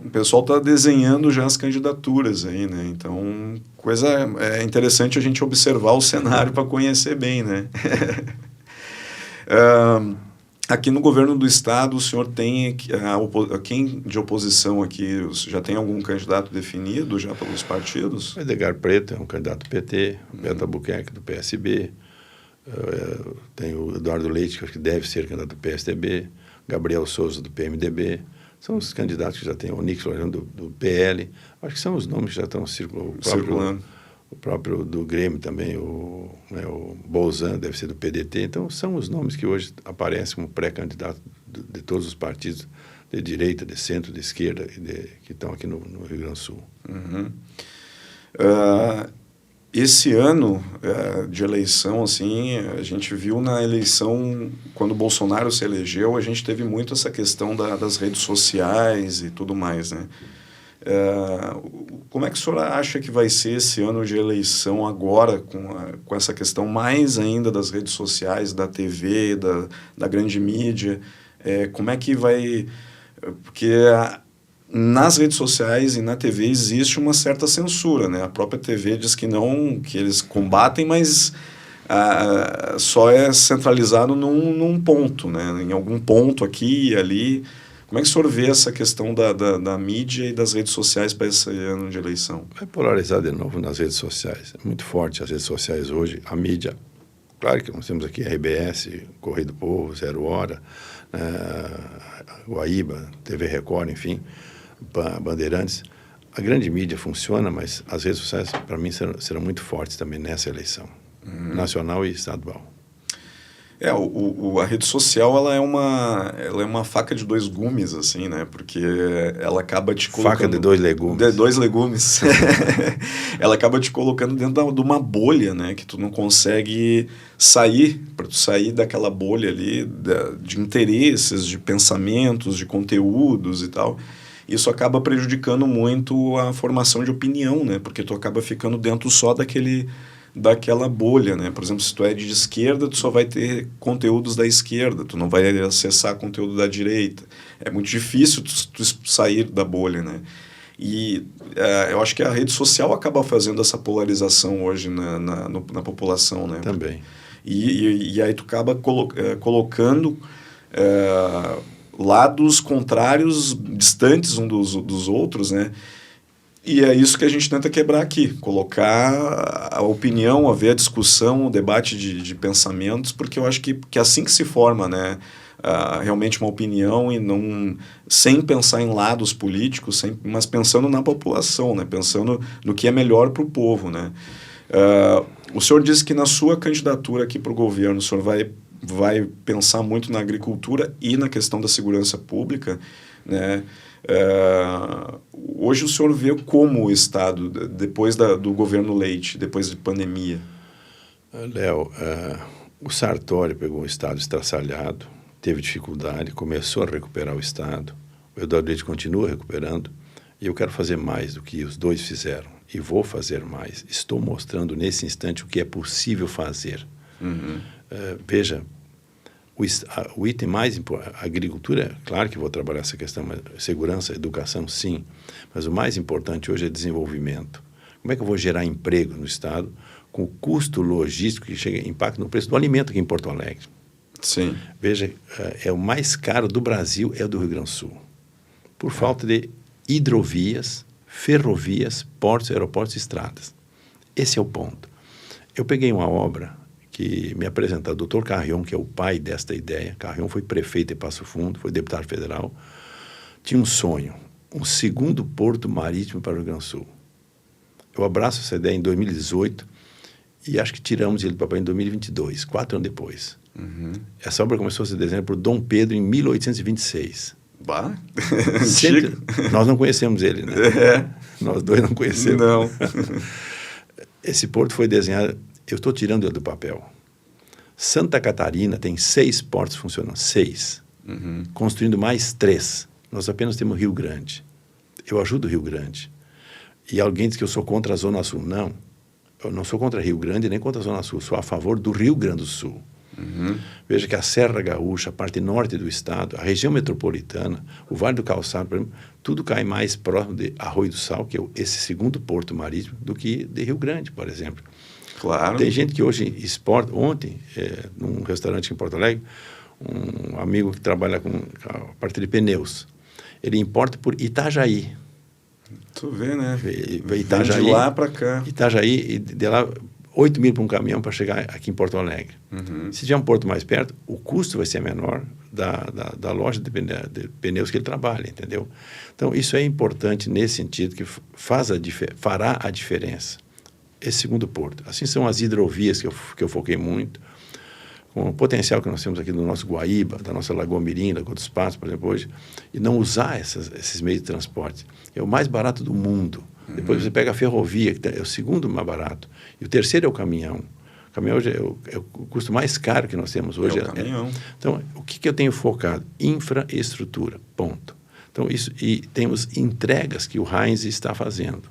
O pessoal está desenhando já as candidaturas aí, né? Então, é interessante a gente observar o cenário para conhecer bem, né? Aqui no governo do estado, o senhor tem quem de oposição aqui? Já tem algum candidato definido já pelos partidos? O Edgar Preto é um candidato do PT, o Beto Albuquerque do PSB, tem o Eduardo Leite, que acho que deve ser candidato do PSDB, Gabriel Souza do PMDB. São os candidatos que já tem, o Nix Lorando do PL. Acho que são os nomes que já estão circulando. O próprio do Grêmio também, o Bolzan deve ser do PDT. Então, são os nomes que hoje aparecem como pré-candidato de todos os partidos de direita, de centro, de esquerda, que estão aqui no Rio Grande do Sul. Esse ano de eleição, assim, a gente viu na eleição, quando o Bolsonaro se elegeu, a gente teve muito essa questão das redes sociais e tudo mais, né? Como é que a senhora acha que vai ser esse ano de eleição agora, com essa questão mais ainda das redes sociais, da TV, da grande mídia? Como é que vai... Porque... nas redes sociais e na TV existe uma certa censura, né? A própria TV diz que não, que eles combatem, mas só é centralizado num ponto, né? Em algum ponto aqui e ali. Como é que o senhor vê essa questão da mídia e das redes sociais para esse ano de eleição? Vai polarizar de novo nas redes sociais. É muito forte as redes sociais hoje. A mídia, claro que nós temos aqui a RBS, Correio do Povo, Zero Hora, Guaíba, TV Record, enfim, Bandeirantes. A grande mídia funciona, mas as redes sociais, para mim, serão muito fortes também nessa eleição, nacional e estadual. A rede social ela é uma faca de dois gumes, assim, né? Porque ela acaba te colocando... Faca de dois legumes. De dois legumes. Ela acaba te colocando dentro de uma bolha, né? Que tu não consegue sair, para tu sair daquela bolha ali de interesses, de pensamentos, de conteúdos e tal. Isso acaba prejudicando muito a formação de opinião, né? Porque tu acaba ficando dentro só daquela bolha, né? Por exemplo, se tu é de esquerda, tu só vai ter conteúdos da esquerda, tu não vai acessar conteúdo da direita. É muito difícil tu sair da bolha, né? E eu acho que a rede social acaba fazendo essa polarização hoje na população, né? Também. E aí tu acaba colocando lados contrários, distantes um dos outros, né? E é isso que a gente tenta quebrar aqui, colocar a opinião, haver a discussão, o debate de pensamentos, porque eu acho que é assim que se forma, né? Realmente uma opinião e não sem pensar em lados políticos, mas pensando na população, né? Pensando no que é melhor para o povo, né? O senhor disse que na sua candidatura aqui para o governo, o senhor vai pensar muito na agricultura e na questão da segurança pública, né? Hoje o senhor vê como o Estado, depois do governo Leite, depois de pandemia? Léo, o Sartori pegou um Estado estraçalhado, teve dificuldade, começou a recuperar o Estado, o Eduardo Leite continua recuperando, e eu quero fazer mais do que os dois fizeram, e vou fazer mais. Estou mostrando nesse instante o que é possível fazer. Uhum. Veja, o item mais importante, a agricultura, claro que vou trabalhar essa questão, mas segurança, educação, sim, mas o mais importante hoje é desenvolvimento. Como é que eu vou gerar emprego no Estado com o custo logístico que chega impacto no preço do alimento aqui em Porto Alegre? Sim. Veja, o mais caro do Brasil é o do Rio Grande do Sul, por falta de hidrovias, ferrovias, portos, aeroportos e estradas. Esse é o ponto. Eu peguei uma obra que me apresentou o Dr. Carrion, que é o pai desta ideia. Carrion foi prefeito de Passo Fundo, foi deputado federal. Tinha um sonho, um segundo porto marítimo para o Rio Grande do Sul. Eu abraço essa ideia em 2018 e acho que tiramos ele do papel em 2022, 4 anos depois. Uhum. Essa obra começou a ser desenhada por Dom Pedro em 1826. Bah, nós não conhecemos ele, né? Nós dois não conhecemos. Não. Esse porto foi desenhado, eu estou tirando ele do papel. Santa Catarina tem 6 portos funcionando, 6. Uhum. Construindo mais 3. Nós apenas temos Rio Grande. Eu ajudo o Rio Grande. E alguém diz que eu sou contra a Zona Sul. Não, eu não sou contra Rio Grande nem contra a Zona Sul. Sou a favor do Rio Grande do Sul. Uhum. Veja que a Serra Gaúcha, a parte norte do estado, a região metropolitana, o Vale do Calçado, por exemplo, tudo cai mais próximo de Arroio do Sal, que é esse segundo porto marítimo, do que de Rio Grande, por exemplo. Claro. Tem gente que hoje exporta. Ontem, num restaurante em Porto Alegre, um amigo que trabalha com a parte de pneus, ele importa por Itajaí. Tu vê, né? Itajaí, vem de lá para cá. Itajaí, e de lá 8 mil para um caminhão para chegar aqui em Porto Alegre. Uhum. Se tiver um porto mais perto, o custo vai ser menor da loja de pneus que ele trabalha, entendeu? Então, isso é importante nesse sentido, que fará a diferença. Esse segundo porto. Assim são as hidrovias que eu foquei muito, com o potencial que nós temos aqui no nosso Guaíba, da nossa Lagoa Mirim, Lagoa dos Patos, por exemplo, hoje, e não usar esses meios de transporte. É o mais barato do mundo. Uhum. Depois você pega a ferrovia, que é o segundo mais barato, e o terceiro é o caminhão. O caminhão hoje é o custo mais caro que nós temos hoje. É o caminhão. Então, o que eu tenho focado? Infraestrutura, ponto. Então, isso, e temos entregas que o Heinz está fazendo.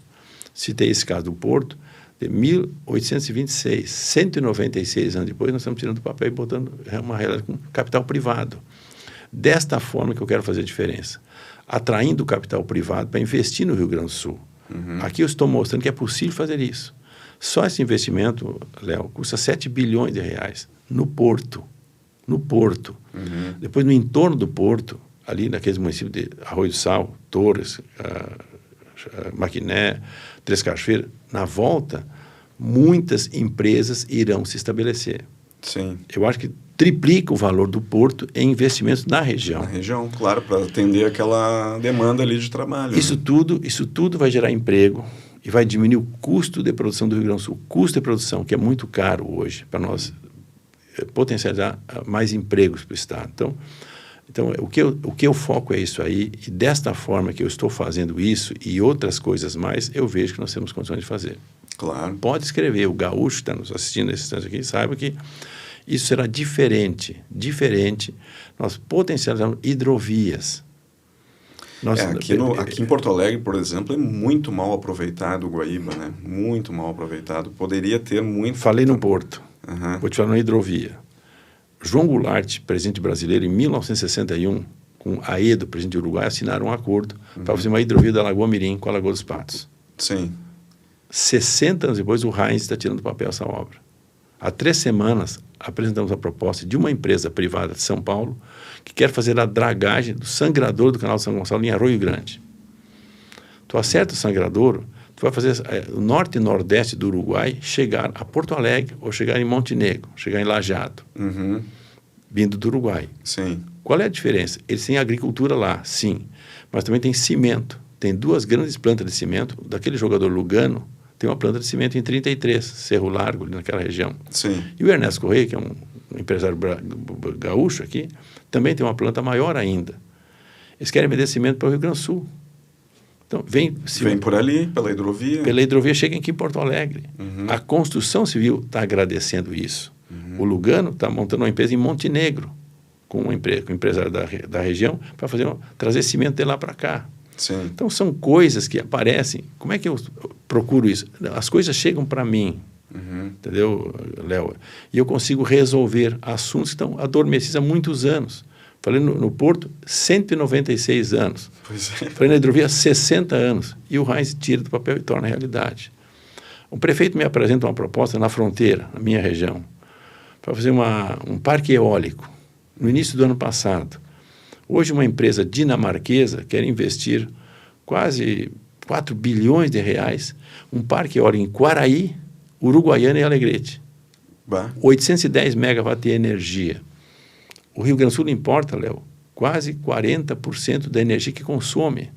Citei esse caso do Porto, de 1826, 196 anos depois, nós estamos tirando do papel e botando uma realidade com capital privado. Desta forma que eu quero fazer a diferença. Atraindo o capital privado para investir no Rio Grande do Sul. Uhum. Aqui eu estou mostrando que é possível fazer isso. Só esse investimento, Léo, custa 7 bilhões de reais no Porto. No Porto. Uhum. Depois, no entorno do Porto, ali naqueles municípios de Arroio do Sal, Torres, Maquiné, Três Cachoeiras, na volta, muitas empresas irão se estabelecer. Sim. Eu acho que triplica o valor do porto em investimentos na região. Na região, claro, para atender aquela demanda ali de trabalho. Isso tudo vai gerar emprego e vai diminuir o custo de produção do Rio Grande do Sul. O custo de produção, que é muito caro hoje para nós potencializar mais empregos para o Estado. Então o que eu foco é isso aí, e desta forma que eu estou fazendo isso e outras coisas mais, eu vejo que nós temos condições de fazer. Claro. Pode escrever, o gaúcho que está nos assistindo nesse instante aqui, saiba que isso será diferente. Nós potencializamos hidrovias. Aqui em Porto Alegre, por exemplo, é muito mal aproveitado o Guaíba, né? Muito mal aproveitado. Poderia ter muito... Falei no Porto. Uhum. Vou te falar na hidrovia. João Goulart, presidente brasileiro, em 1961, com Aedo, presidente do Uruguai, assinaram um acordo para fazer uma hidrovia da Lagoa Mirim com a Lagoa dos Patos. Sim. 60 anos depois, o Heinz está tirando do papel essa obra. Há 3 semanas, apresentamos a proposta de uma empresa privada de São Paulo que quer fazer a dragagem do sangradouro do canal de São Gonçalo em Arroio Grande. Tu acerta o sangradouro, tu vai fazer o norte e nordeste do Uruguai chegar a Porto Alegre ou chegar em Montenegro, chegar em Lajado, vindo do Uruguai. Sim. Qual é a diferença? Eles têm agricultura lá, sim, mas também tem cimento. Tem 2 grandes plantas de cimento. Daquele jogador Lugano, tem uma planta de cimento em 33, Cerro Largo, ali naquela região. Sim. E o Ernesto Correia, que é um empresário gaúcho aqui, também tem uma planta maior ainda. Eles querem vender cimento para o Rio Grande do Sul. Então, vem por ali, pela hidrovia. Pela hidrovia, chega aqui em Porto Alegre. A construção civil está agradecendo isso. O Lugano está montando uma empresa em Montenegro, com um empresário da região, para trazer cimento de lá para cá. Sim. Então, são coisas que aparecem. Como é que eu procuro isso? As coisas chegam para mim, entendeu, Léo? E eu consigo resolver assuntos que estão adormecidos há muitos anos. Falei no Porto, 196 anos. Pois é. Falei na hidrovia, 60 anos. E o Heinz tira do papel e torna realidade. O prefeito me apresenta uma proposta na fronteira, na minha região, para fazer um parque eólico, no início do ano passado. Hoje, uma empresa dinamarquesa quer investir quase 4 bilhões de reais, um parque eólico em Quaraí, Uruguaiana e Alegrete. 810 megawatts de energia. O Rio Grande do Sul importa, Léo, quase 40% da energia que consome.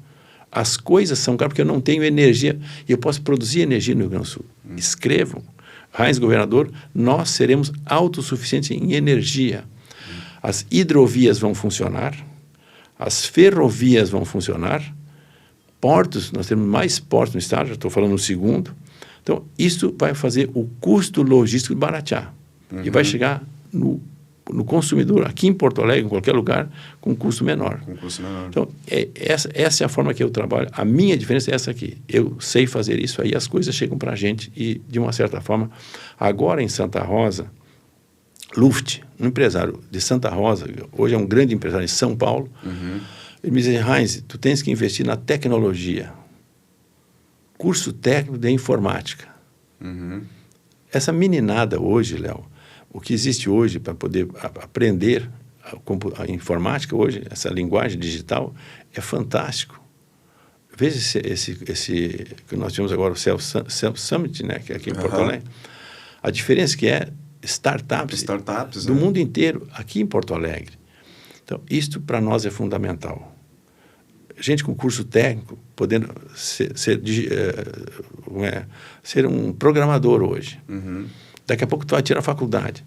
As coisas são caras porque eu não tenho energia e eu posso produzir energia no Rio Grande do Sul. Escrevam. Heinz, governador, nós seremos autossuficientes em energia. As hidrovias vão funcionar, as ferrovias vão funcionar, portos, nós temos mais portos no estado, já estou falando no segundo. Então, isso vai fazer o custo logístico baratear. E vai chegar no consumidor, aqui em Porto Alegre, em qualquer lugar, com custo menor. Então, essa é a forma que eu trabalho. A minha diferença é essa aqui. Eu sei fazer isso aí, as coisas chegam para a gente e, de uma certa forma, agora em Santa Rosa, Luft, um empresário de Santa Rosa, hoje é um grande empresário em São Paulo, ele me diz, Heinz, tu tens que investir na tecnologia. Curso técnico de informática. Essa meninada hoje, Léo, o que existe hoje para poder aprender a informática hoje, essa linguagem digital, é fantástico. Veja esse que nós tivemos agora, o Self Summit, né, que é aqui em Porto Alegre. A diferença que é startups do mundo inteiro, aqui em Porto Alegre. Então, isto para nós é fundamental. Gente com curso técnico podendo ser um programador hoje. Daqui a pouco tu vai tirar a faculdade.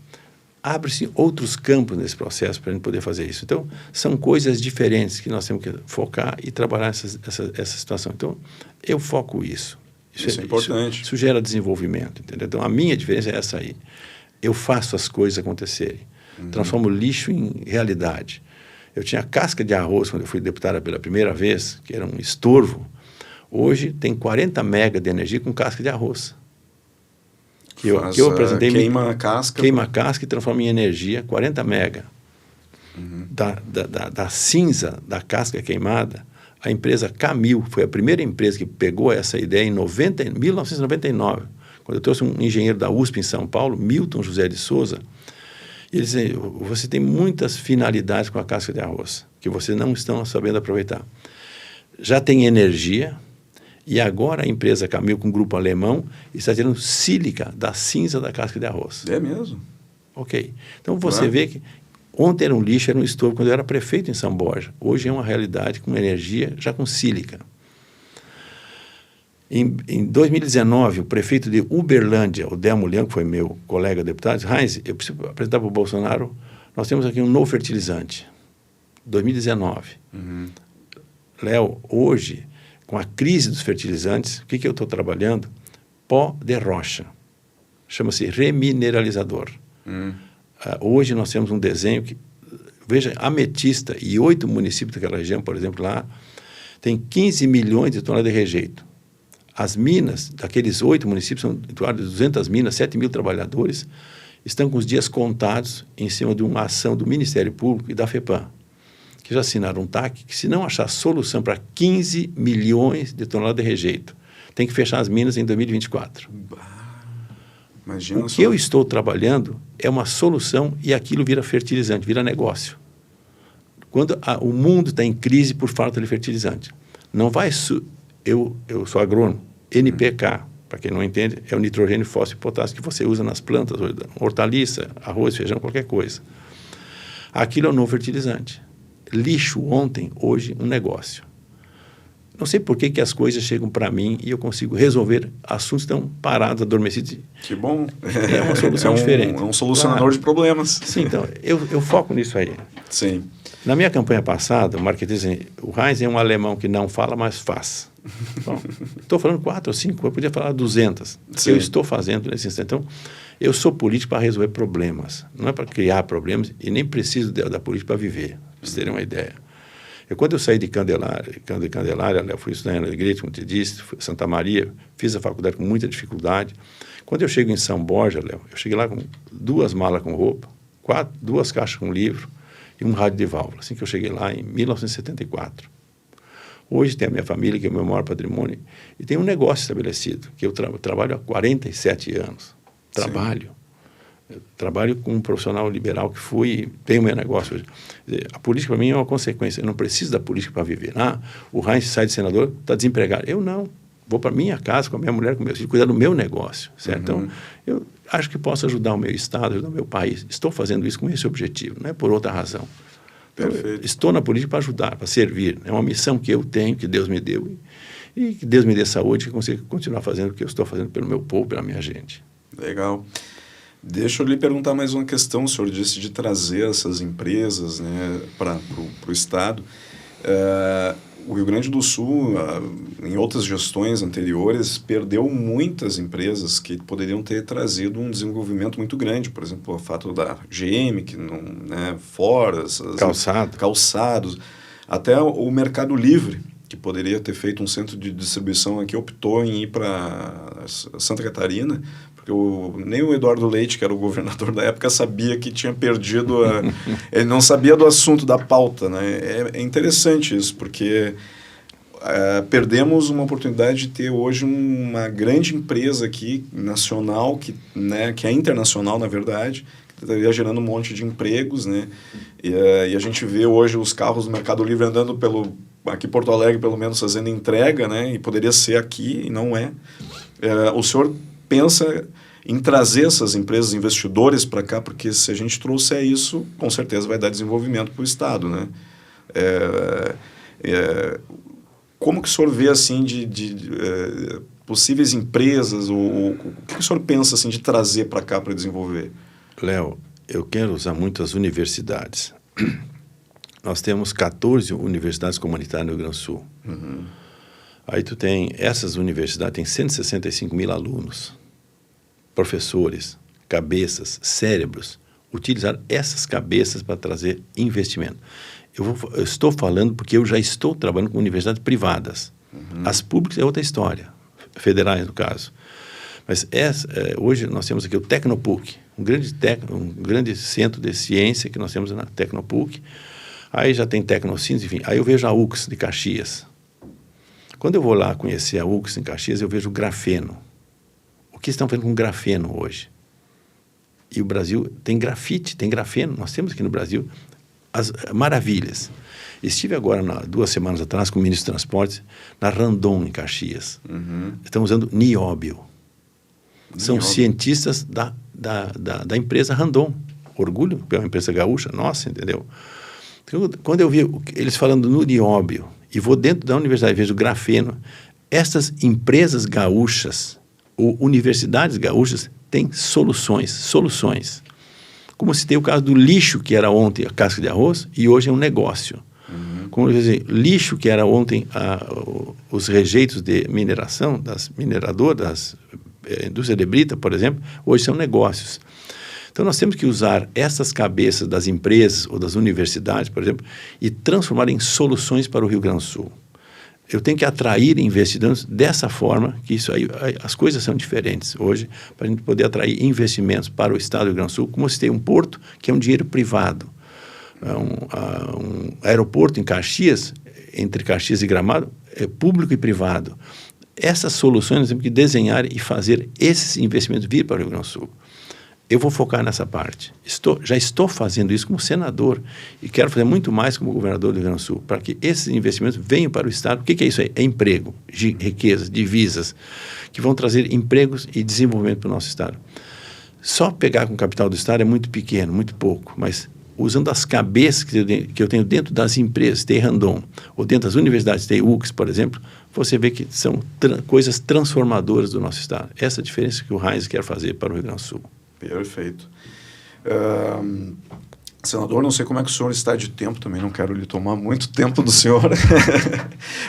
Abre-se outros campos nesse processo para a gente poder fazer isso. Então, são coisas diferentes que nós temos que focar e trabalhar essa situação. Então, eu foco isso. Isso é importante. Isso gera desenvolvimento, entendeu? Então, a minha diferença é essa aí. Eu faço as coisas acontecerem. Transformo lixo em realidade. Eu tinha casca de arroz quando eu fui deputada pela primeira vez, que era um estorvo. Hoje tem 40 mega de energia com casca de arroz. Que eu apresentei. Queima a casca. Queima a casca e transforma em energia, 40 mega. Da cinza da casca queimada, a empresa Camil foi a primeira empresa que pegou essa ideia em 1999, quando eu trouxe um engenheiro da USP em São Paulo, Milton José de Souza. E ele dizia, você tem muitas finalidades com a casca de arroz, que vocês não estão sabendo aproveitar. Já tem energia, e agora a empresa Camil, com um grupo alemão, está tirando sílica da cinza da casca de arroz. É mesmo? Ok. Então você vê que ontem era um lixo, era um estorvo, quando eu era prefeito em São Borja. Hoje é uma realidade com energia, já com sílica. Em 2019, o prefeito de Uberlândia, o Delmo Leão, que foi meu colega deputado, disse: Heinz, eu preciso apresentar para o Bolsonaro, nós temos aqui um novo fertilizante. 2019. Léo, hoje, com a crise dos fertilizantes, o que eu estou trabalhando? Pó de rocha. Chama-se remineralizador. Hoje nós temos um desenho que, veja, Ametista e 8 municípios daquela região, por exemplo, lá, tem 15 milhões de toneladas de rejeito. As minas, daqueles 8 municípios, são em torno de 200 minas, 7 mil trabalhadores, estão com os dias contados em cima de uma ação do Ministério Público e da FEPAM, que já assinaram um TAC, que se não achar solução para 15 milhões de toneladas de rejeito, tem que fechar as minas em 2024. Imagina o que eu estou trabalhando é uma solução e aquilo vira fertilizante, vira negócio. Quando o mundo está em crise por falta de fertilizante, não vai... Eu sou agrônomo, NPK, para quem não entende, é o nitrogênio, fósforo e potássio que você usa nas plantas, hortaliça, arroz, feijão, qualquer coisa. Aquilo é um novo fertilizante. Lixo ontem, hoje, um negócio. Não sei por que as coisas chegam para mim e eu consigo resolver assuntos que estão parados, adormecidos. Que bom. É uma solução diferente. É um solucionador de problemas. Sim, então, eu foco nisso aí. Sim. Na minha campanha passada, o marquetista disse: o Heinz é um alemão que não fala, mas faz. Bom, estou falando 4 ou 5, eu podia falar 200. Sim. Eu estou fazendo nesse instante. Então, eu sou político para resolver problemas, não é para criar problemas e nem preciso da política para viver, para vocês terem uma ideia. Quando eu saí de Candelária, eu fui estudar na igreja, como te disse, fui a Santa Maria, fiz a faculdade com muita dificuldade. Quando eu chego em São Borja, Léo, eu cheguei lá com 2 malas com roupa, 2 caixas com livro e um rádio de válvula, assim que eu cheguei lá em 1974. Hoje tem a minha família, que é o meu maior patrimônio, e tem um negócio estabelecido, que eu trabalho há 47 anos. Trabalho com um profissional liberal que fui e tenho meu negócio hoje. A política, para mim, é uma consequência. Eu não preciso da política para viver. O Heinz sai de senador, está desempregado. Eu não. Vou para minha casa, com a minha mulher, com meus filhos, cuidar do meu negócio. Certo? Então, eu acho que posso ajudar o meu estado, ajudar o meu país. Estou fazendo isso com esse objetivo, não é por outra razão. Então, estou na política para ajudar, para servir. É uma missão que eu tenho, que Deus me deu. E que Deus me dê saúde, que eu consiga continuar fazendo o que eu estou fazendo pelo meu povo, pela minha gente. Legal. Deixa eu lhe perguntar mais uma questão. O senhor disse de trazer essas empresas, né, para o Estado. O Rio Grande do Sul, em outras gestões anteriores, perdeu muitas empresas que poderiam ter trazido um desenvolvimento muito grande. Por exemplo, o fato da GM, que não, né, fora... Calçados. Até o Mercado Livre, que poderia ter feito um centro de distribuição aqui, optou em ir para Santa Catarina, porque nem o Eduardo Leite, que era o governador da época, sabia que tinha perdido ele não sabia do assunto, da pauta, né? É interessante isso, porque perdemos uma oportunidade de ter hoje uma grande empresa aqui, nacional, que é internacional, na verdade, que estaria gerando um monte de empregos, né? E a gente vê hoje os carros do Mercado Livre andando aqui em Porto Alegre, pelo menos, fazendo entrega, né? E poderia ser aqui, e não é. O senhor pensa em trazer essas empresas, investidores para cá, porque se a gente trouxer isso, com certeza vai dar desenvolvimento para o Estado, né? Como que o senhor vê, assim, de possíveis empresas, o que o senhor pensa, assim, de trazer para cá para desenvolver? Léo, eu quero usar muito as universidades. Nós temos 14 universidades comunitárias no Rio Grande do Sul. Aí tu tem, essas universidades têm 165 mil alunos, professores, cabeças, cérebros. Utilizar essas cabeças para trazer investimento. Eu estou falando porque eu já estou trabalhando com universidades privadas. As públicas é outra história, federais no caso. Mas hoje nós temos aqui o Tecnopuc, um grande centro de ciência que nós temos na Tecnopuc. Aí já tem Tecnocinos, enfim. Aí eu vejo a UX de Caxias. Quando eu vou lá conhecer a UX em Caxias, eu vejo grafeno. O que estão fazendo com grafeno hoje? E o Brasil tem grafite, tem grafeno. Nós temos aqui no Brasil as maravilhas. Estive agora, 2 semanas atrás, com o ministro dos Transportes, na Randon, em Caxias. Estão usando nióbio. São cientistas da empresa Randon. Orgulho, é uma empresa gaúcha, nossa, entendeu? Então, quando eu vi eles falando no nióbio, e vou dentro da universidade e vejo grafeno, essas empresas gaúchas ou universidades gaúchas têm soluções. Como se tem o caso do lixo, que era ontem a casca de arroz, e hoje é um negócio. Como dizer, lixo, que era ontem os rejeitos de mineração, das mineradoras, indústria de brita, por exemplo, hoje são negócios. Então, nós temos que usar essas cabeças das empresas ou das universidades, por exemplo, e transformar em soluções para o Rio Grande do Sul. Eu tenho que atrair investidores dessa forma, que isso aí, as coisas são diferentes hoje, para a gente poder atrair investimentos para o estado do Rio Grande do Sul, como se tem um porto que é um dinheiro privado. Um aeroporto em Caxias, entre Caxias e Gramado, é público e privado. Essas soluções nós temos que desenhar e fazer esses investimentos vir para o Rio Grande do Sul. Eu vou focar nessa parte. Já estou fazendo isso como senador e quero fazer muito mais como governador do Rio Grande do Sul, para que esses investimentos venham para o Estado. O que é isso aí? É emprego, riquezas, divisas, que vão trazer empregos e desenvolvimento para o nosso Estado. Só pegar com o capital do Estado é muito pequeno, muito pouco, mas usando as cabeças que eu tenho dentro das empresas, TI Randon, ou dentro das universidades, TI UX, por exemplo, você vê que são coisas transformadoras do nosso Estado. Essa é a diferença que o Heinz quer fazer para o Rio Grande do Sul. Perfeito. Senador, não sei como é que o senhor está de tempo, também não quero lhe tomar muito tempo do senhor,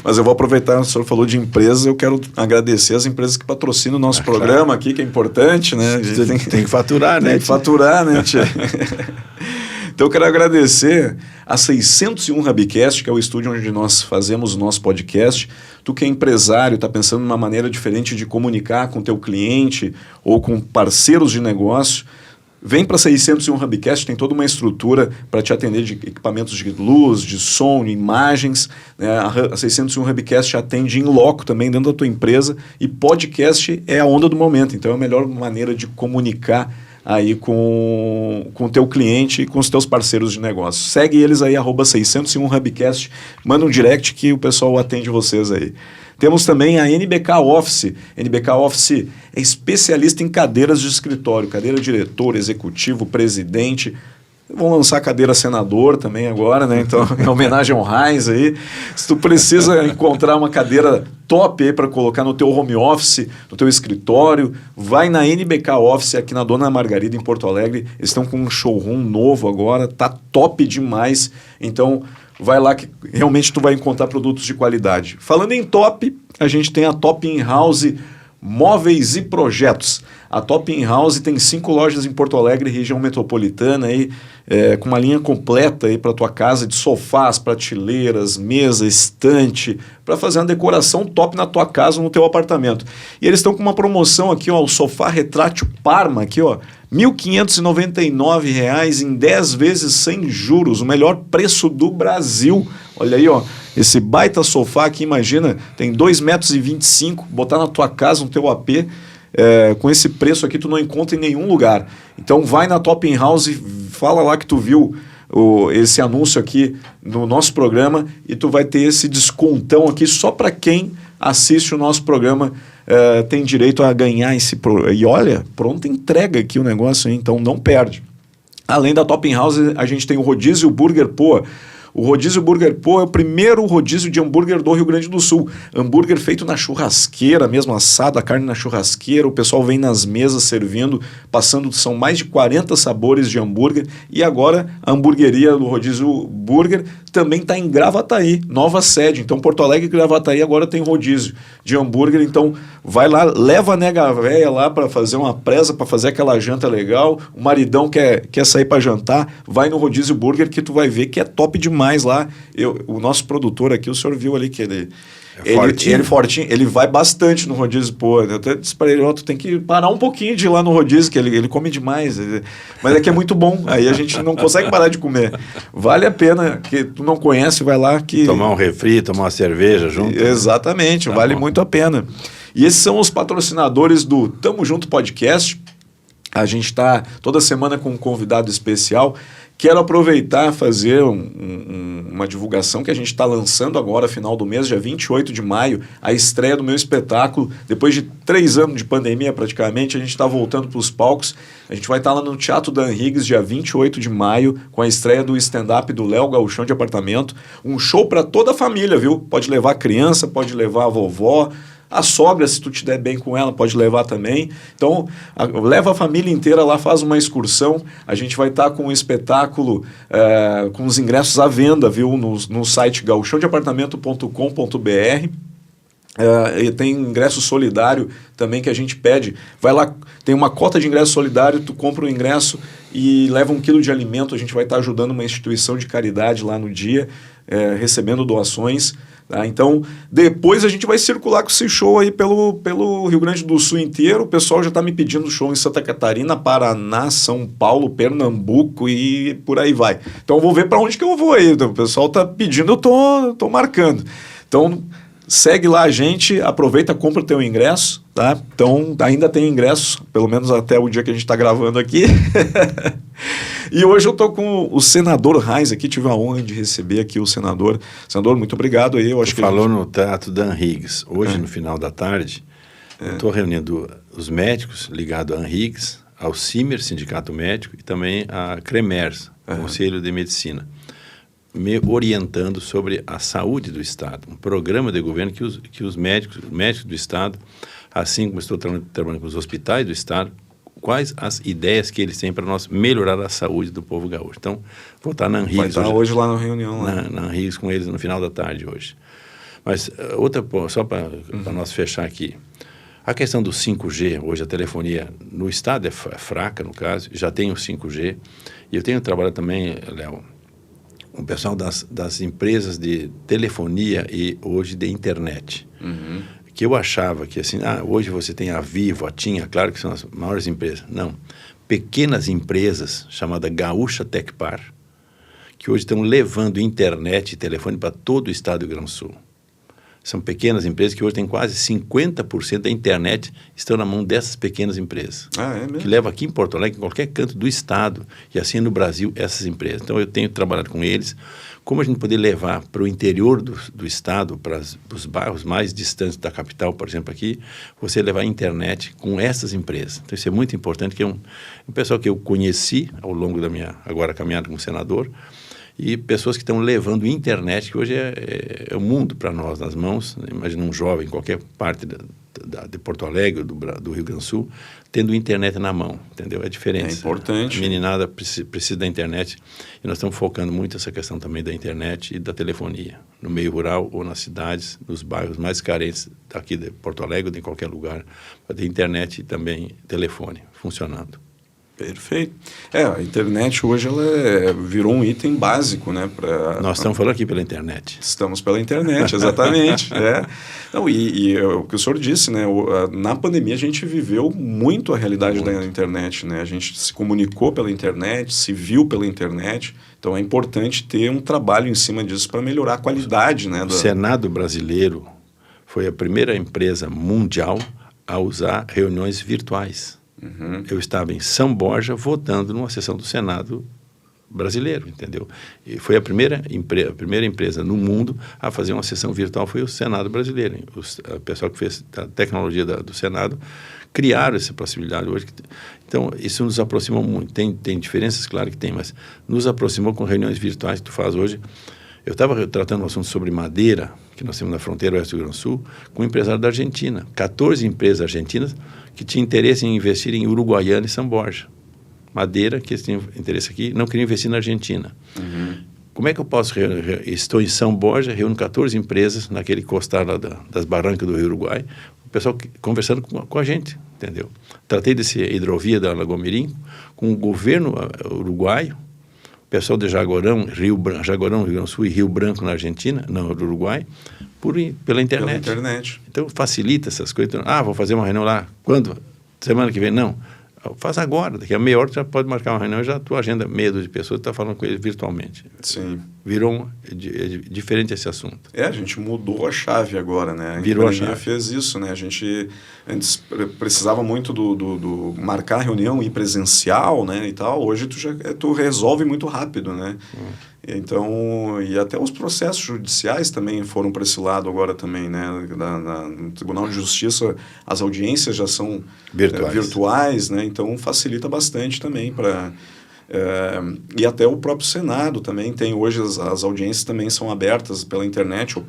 mas eu vou aproveitar, o senhor falou de empresas, eu quero agradecer as empresas que patrocinam o nosso programa claro. Aqui, que é importante, né? A gente tem que faturar, né? Tem que faturar, né, tia? Então eu quero agradecer a 601 Hubcast, que é o estúdio onde nós fazemos o nosso podcast. Tu que é empresário, está pensando numa maneira diferente de comunicar com o teu cliente ou com parceiros de negócio, vem para a 601 Hubcast, tem toda uma estrutura para te atender de equipamentos de luz, de som, de imagens. Né? A 601 Hubcast atende em loco também dentro da tua empresa e podcast é a onda do momento, então é a melhor maneira de comunicar aí com o teu cliente e com os teus parceiros de negócio. Segue eles aí, @601 Hubcast, manda um direct que o pessoal atende vocês aí. Temos também a NBK Office. NBK Office é especialista em cadeiras de escritório, cadeira diretor, executivo, presidente. Vão lançar cadeira senador também agora, né? Então, em homenagem ao Heinz aí. Se tu precisa encontrar uma cadeira top aí para colocar no teu home office, no teu escritório, vai na NBK Office aqui na Dona Margarida, em Porto Alegre. Eles estão com um showroom novo agora, tá top demais. Então, vai lá que realmente tu vai encontrar produtos de qualidade. Falando em top, a gente tem a Top In House Móveis e Projetos. A Top In House tem 5 lojas em Porto Alegre, região metropolitana, aí, com uma linha completa para a tua casa de sofás, prateleiras, mesa, estante, para fazer uma decoração top na tua casa, no teu apartamento. E eles estão com uma promoção aqui, ó, o sofá retrátil Parma, aqui, ó, R$ 1.599 em 10 vezes sem juros, o melhor preço do Brasil. Olha aí, ó, esse baita sofá aqui, imagina, tem 2,25 m, botar na tua casa, no teu AP, com esse preço aqui tu não encontra em nenhum lugar. Então vai na Top In House, fala lá que tu viu esse anúncio aqui no nosso programa e tu vai ter esse descontão aqui só para quem assiste o nosso programa. Tem direito a ganhar esse... E olha, pronta entrega aqui o negócio, hein? Então não perde. Além da Top In House, a gente tem o Rodízio Burger Poa. O Rodízio Burger Poa é o primeiro rodízio de hambúrguer do Rio Grande do Sul. Hambúrguer feito na churrasqueira, mesmo assado, a carne na churrasqueira. O pessoal vem nas mesas servindo, passando, são mais de 40 sabores de hambúrguer. E agora a hamburgueria do Rodízio Burger também está em Gravataí, nova sede. Então Porto Alegre e Gravataí agora tem rodízio de hambúrguer. Então vai lá, leva a nega véia lá para fazer uma presa, para fazer aquela janta legal. O maridão quer sair para jantar, vai no Rodízio Burger que tu vai ver que é top demais lá. O nosso produtor aqui, o senhor viu ali que ele fortinho, ele vai bastante no rodízio. Pô, eu até disse para ele, tu tem que parar um pouquinho de ir lá no rodízio, que ele come demais. Mas é que é muito bom, aí a gente não consegue parar de comer. Vale a pena, que tu não conhece, vai lá que... Tomar um refri, tomar uma cerveja junto. Exatamente, tá vale bom. Muito a pena. E esses são os patrocinadores do Tamo Junto Podcast. A gente está toda semana com um convidado especial. Quero aproveitar e fazer uma divulgação que a gente está lançando agora, final do mês, dia 28 de maio, a estreia do meu espetáculo. Depois de 3 anos de pandemia, praticamente, a gente está voltando para os palcos. A gente vai estar lá no Teatro Dan Higgs, dia 28 de maio, com a estreia do stand-up do Léo Gauchão de Apartamento. Um show para toda a família, viu? Pode levar a criança, pode levar a vovó, a sogra, se tu te der bem com ela, pode levar também. Então, leva a família inteira lá, faz uma excursão. A gente vai estar com um espetáculo, com os ingressos à venda, viu? No site gauchãodeapartamento.com.br. E tem ingresso solidário também que a gente pede. Vai lá, tem uma cota de ingresso solidário, tu compra o ingresso e leva 1 quilo de alimento. A gente vai estar ajudando uma instituição de caridade lá no dia, recebendo doações. Tá? Então, depois a gente vai circular com esse show aí pelo Rio Grande do Sul inteiro. O pessoal já está me pedindo show em Santa Catarina, Paraná, São Paulo, Pernambuco e por aí vai. Então, eu vou ver para onde que eu vou aí. O pessoal está pedindo, eu tô marcando. Então, segue lá a gente, aproveita, compra o teu ingresso, tá? Então, ainda tem ingresso, pelo menos até o dia que a gente está gravando aqui. E hoje eu estou com o senador Reis aqui, tive a honra de receber aqui o senador. Senador, muito obrigado aí. Eu acho que falou no Teatro Dan Higgs. Hoje, no final da tarde, eu estou reunindo os médicos ligados a Higgs, ao CIMER, Sindicato Médico, e também a CREMERS, Conselho de Medicina, me orientando sobre a saúde do Estado, um programa de governo que os médicos do Estado, assim como estou trabalhando com os hospitais do Estado, quais as ideias que eles têm para nós melhorar a saúde do povo gaúcho. Então, vou estar na Higgs. Vai estar hoje lá na reunião. Na Higgs com eles no final da tarde hoje. Mas outra, só para nós fechar aqui, a questão do 5G, hoje a telefonia no Estado é fraca, no caso, já tem o 5G, e eu tenho trabalhado também, Léo, o pessoal das empresas de telefonia e hoje de internet. Que eu achava que assim, hoje você tem a Vivo, a TIM, claro que são as maiores empresas. Não, pequenas empresas, chamada Gaúcha Tecpar, que hoje estão levando internet e telefone para todo o estado do Rio Grande do Sul. São pequenas empresas que hoje têm quase 50% da internet estão na mão dessas pequenas empresas. É mesmo? Que levam aqui em Porto Alegre, em qualquer canto do estado, e assim no Brasil, essas empresas. Então, eu tenho trabalhado com eles. Como a gente poder levar para o interior do estado, para os bairros mais distantes da capital, por exemplo, aqui, você levar a internet com essas empresas. Então, isso é muito importante, que é um pessoal que eu conheci ao longo da minha, agora, caminhada como senador, e pessoas que estão levando internet, que hoje é o mundo para nós, nas mãos. Imagina um jovem em qualquer parte de Porto Alegre, do Rio Grande do Sul, tendo internet na mão, entendeu? É diferente. É importante. A meninada precisa da internet, e nós estamos focando muito essa questão também da internet e da telefonia, no meio rural ou nas cidades, nos bairros mais carentes aqui de Porto Alegre ou de qualquer lugar, para ter internet e também telefone funcionando. Perfeito. A internet hoje ela virou um item básico, né? Nós estamos falando aqui pela internet. Estamos pela internet, exatamente. Não, e o que o senhor disse, né? Na pandemia a gente viveu muito a realidade da internet, né? A gente se comunicou pela internet, se viu pela internet. Então é importante ter um trabalho em cima disso para melhorar a qualidade, né? O Senado brasileiro foi a primeira empresa mundial a usar reuniões virtuais. Eu estava em São Borja votando numa sessão do Senado brasileiro, entendeu? E foi a primeira empresa no mundo a fazer uma sessão virtual, foi o Senado brasileiro. O pessoal que fez a tecnologia do Senado criaram essa possibilidade hoje. Então, isso nos aproximou muito. Tem diferenças, claro que tem, mas nos aproximou com reuniões virtuais que tu faz hoje. Eu estava tratando um assunto sobre madeira, que nós temos na fronteira oeste do Rio Grande do Sul, com um empresário da Argentina. 14 empresas argentinas que tinham interesse em investir em Uruguaiana e São Borja. Madeira, que eles tinham interesse aqui, não queriam investir na Argentina. Como é que eu posso... Estou em São Borja, reúno 14 empresas naquele costar lá das barrancas do Rio Uruguai, o pessoal conversando com a gente, entendeu? Tratei dessa hidrovia da Lagoa Mirim com o governo uruguaio, o pessoal de Jaguarão, Rio Grande do Sul e Rio Branco na Argentina, no Uruguai, pela internet. Então, facilita essas coisas. Vou fazer uma reunião lá. Quando? Semana que vem? Não. Faz agora, daqui a meia hora já pode marcar uma reunião, já a tua agenda, meia dúzia de pessoas, está falando com ele virtualmente. Sim. Virou diferente esse assunto. A gente mudou a chave agora, né? Virou a chave. Fez isso, né? A gente antes precisava muito do marcar reunião e presencial, né? E tal. Hoje tu resolve muito rápido, né? Então, e até os processos judiciais também foram para esse lado agora também, né? No Tribunal de Justiça, as audiências já são virtuais, né? Então, facilita bastante também para... e até o próprio Senado também tem hoje, as audiências também são abertas pela internet ou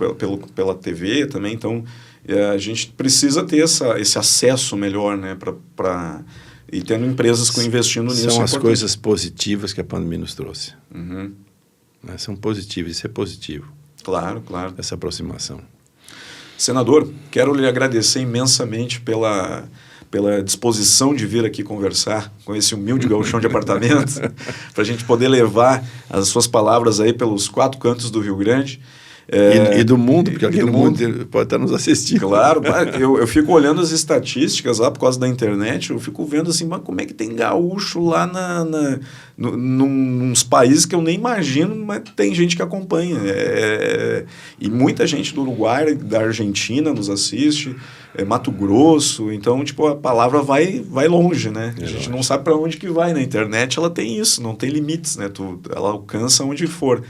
pela TV também, então a gente precisa ter esse acesso melhor, né? E tendo empresas investindo nisso. São as coisas positivas que a pandemia nos trouxe. Uhum. São positivas, isso é positivo. Claro, claro. Essa aproximação. Senador, quero lhe agradecer imensamente pela disposição de vir aqui conversar com esse humilde gauchão de apartamento, para a gente poder levar as suas palavras aí pelos 4 cantos do Rio Grande. E do mundo, porque aqui no mundo pode estar nos assistindo. Claro, eu fico olhando as estatísticas lá por causa da internet, eu fico vendo assim, mas como é que tem gaúcho lá nos países que eu nem imagino, mas tem gente que acompanha. E muita gente do Uruguai, da Argentina nos assiste, Mato Grosso, então tipo, a palavra vai longe, né? A gente não sabe para onde que vai. Na internet ela tem isso, não tem limites, né? Ela alcança onde for.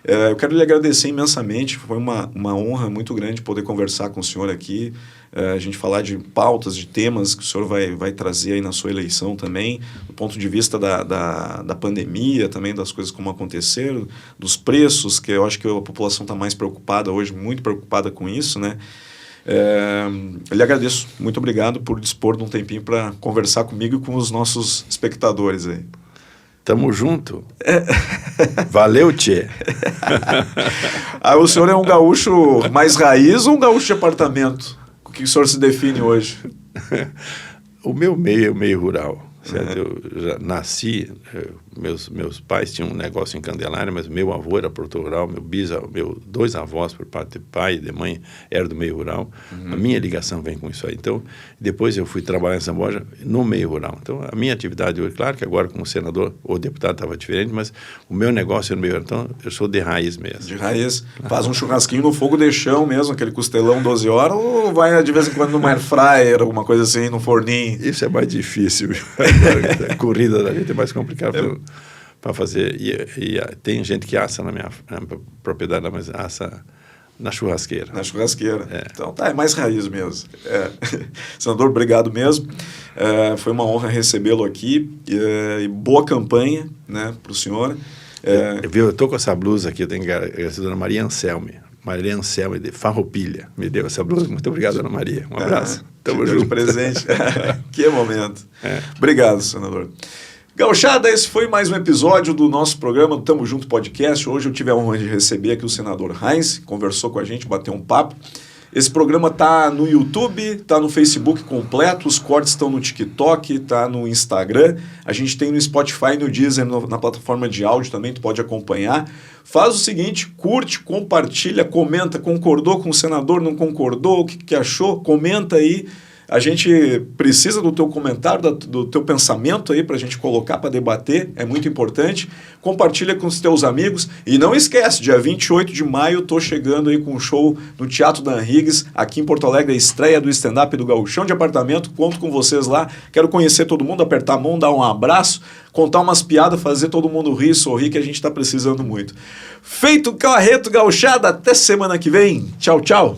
Eu quero lhe agradecer imensamente, foi uma honra muito grande poder conversar com o senhor aqui, a gente falar de pautas, de temas que o senhor vai trazer aí na sua eleição também, do ponto de vista da pandemia, também das coisas como aconteceram, dos preços, que eu acho que a população está mais preocupada hoje, muito preocupada com isso, né? Eu lhe agradeço, muito obrigado por dispor de um tempinho para conversar comigo e com os nossos espectadores aí. Tamo junto. Valeu, tchê. O senhor é um gaúcho mais raiz ou um gaúcho de apartamento? O que o senhor se define hoje? O meu meio é meio rural. Certo? Eu já nasci, meus pais tinham um negócio em Candelária, mas meu avô era produtor rural, meus 2 avós por parte de pai e de mãe eram do meio rural. A minha ligação vem com isso aí. Então, depois eu fui trabalhar em Zamboja no meio rural. Então, a minha atividade hoje, claro que agora como senador ou deputado estava diferente, mas o meu negócio é no meio rural. Então, eu sou de raiz mesmo. De raiz. Faz um churrasquinho no fogo de chão mesmo, aquele costelão 12 horas, ou vai de vez em quando numa air fryer, alguma coisa assim, no forninho? Isso é mais difícil. A corrida da gente é mais complicada para fazer. E tem gente que assa na minha propriedade, mas assa na churrasqueira. Na churrasqueira. Então, é mais raiz mesmo. Senador, obrigado mesmo. Foi uma honra recebê-lo aqui. E boa campanha, né, para o senhor. Eu estou com essa blusa aqui, eu tenho que agradecer a dona Maria Anselme. Maria Anselme de Farroupilha me deu essa blusa. Muito obrigado, dona Maria. Um abraço. Tamo junto. Presente. Que momento. Obrigado, senador. Gauchada, esse foi mais um episódio do nosso programa do Tamo Junto Podcast. Hoje eu tive a honra de receber aqui o senador Heinz, conversou com a gente, bateu um papo. Esse programa tá no YouTube, tá no Facebook completo, os cortes estão no TikTok, tá no Instagram, a gente tem no Spotify, no Deezer, na plataforma de áudio também, tu pode acompanhar. Faz o seguinte, curte, compartilha, comenta, concordou com o senador, não concordou, o que achou, comenta aí. A gente precisa do teu comentário, do teu pensamento aí para a gente colocar, para debater, é muito importante. Compartilha com os teus amigos e não esquece, dia 28 de maio eu estou chegando aí com um show no Teatro Dan Higgs, aqui em Porto Alegre, a estreia do stand-up do Gauchão de Apartamento, conto com vocês lá, quero conhecer todo mundo, apertar a mão, dar um abraço, contar umas piadas, fazer todo mundo rir, sorrir, que a gente está precisando muito. Feito, Carreto Gauchada, até semana que vem, tchau, tchau.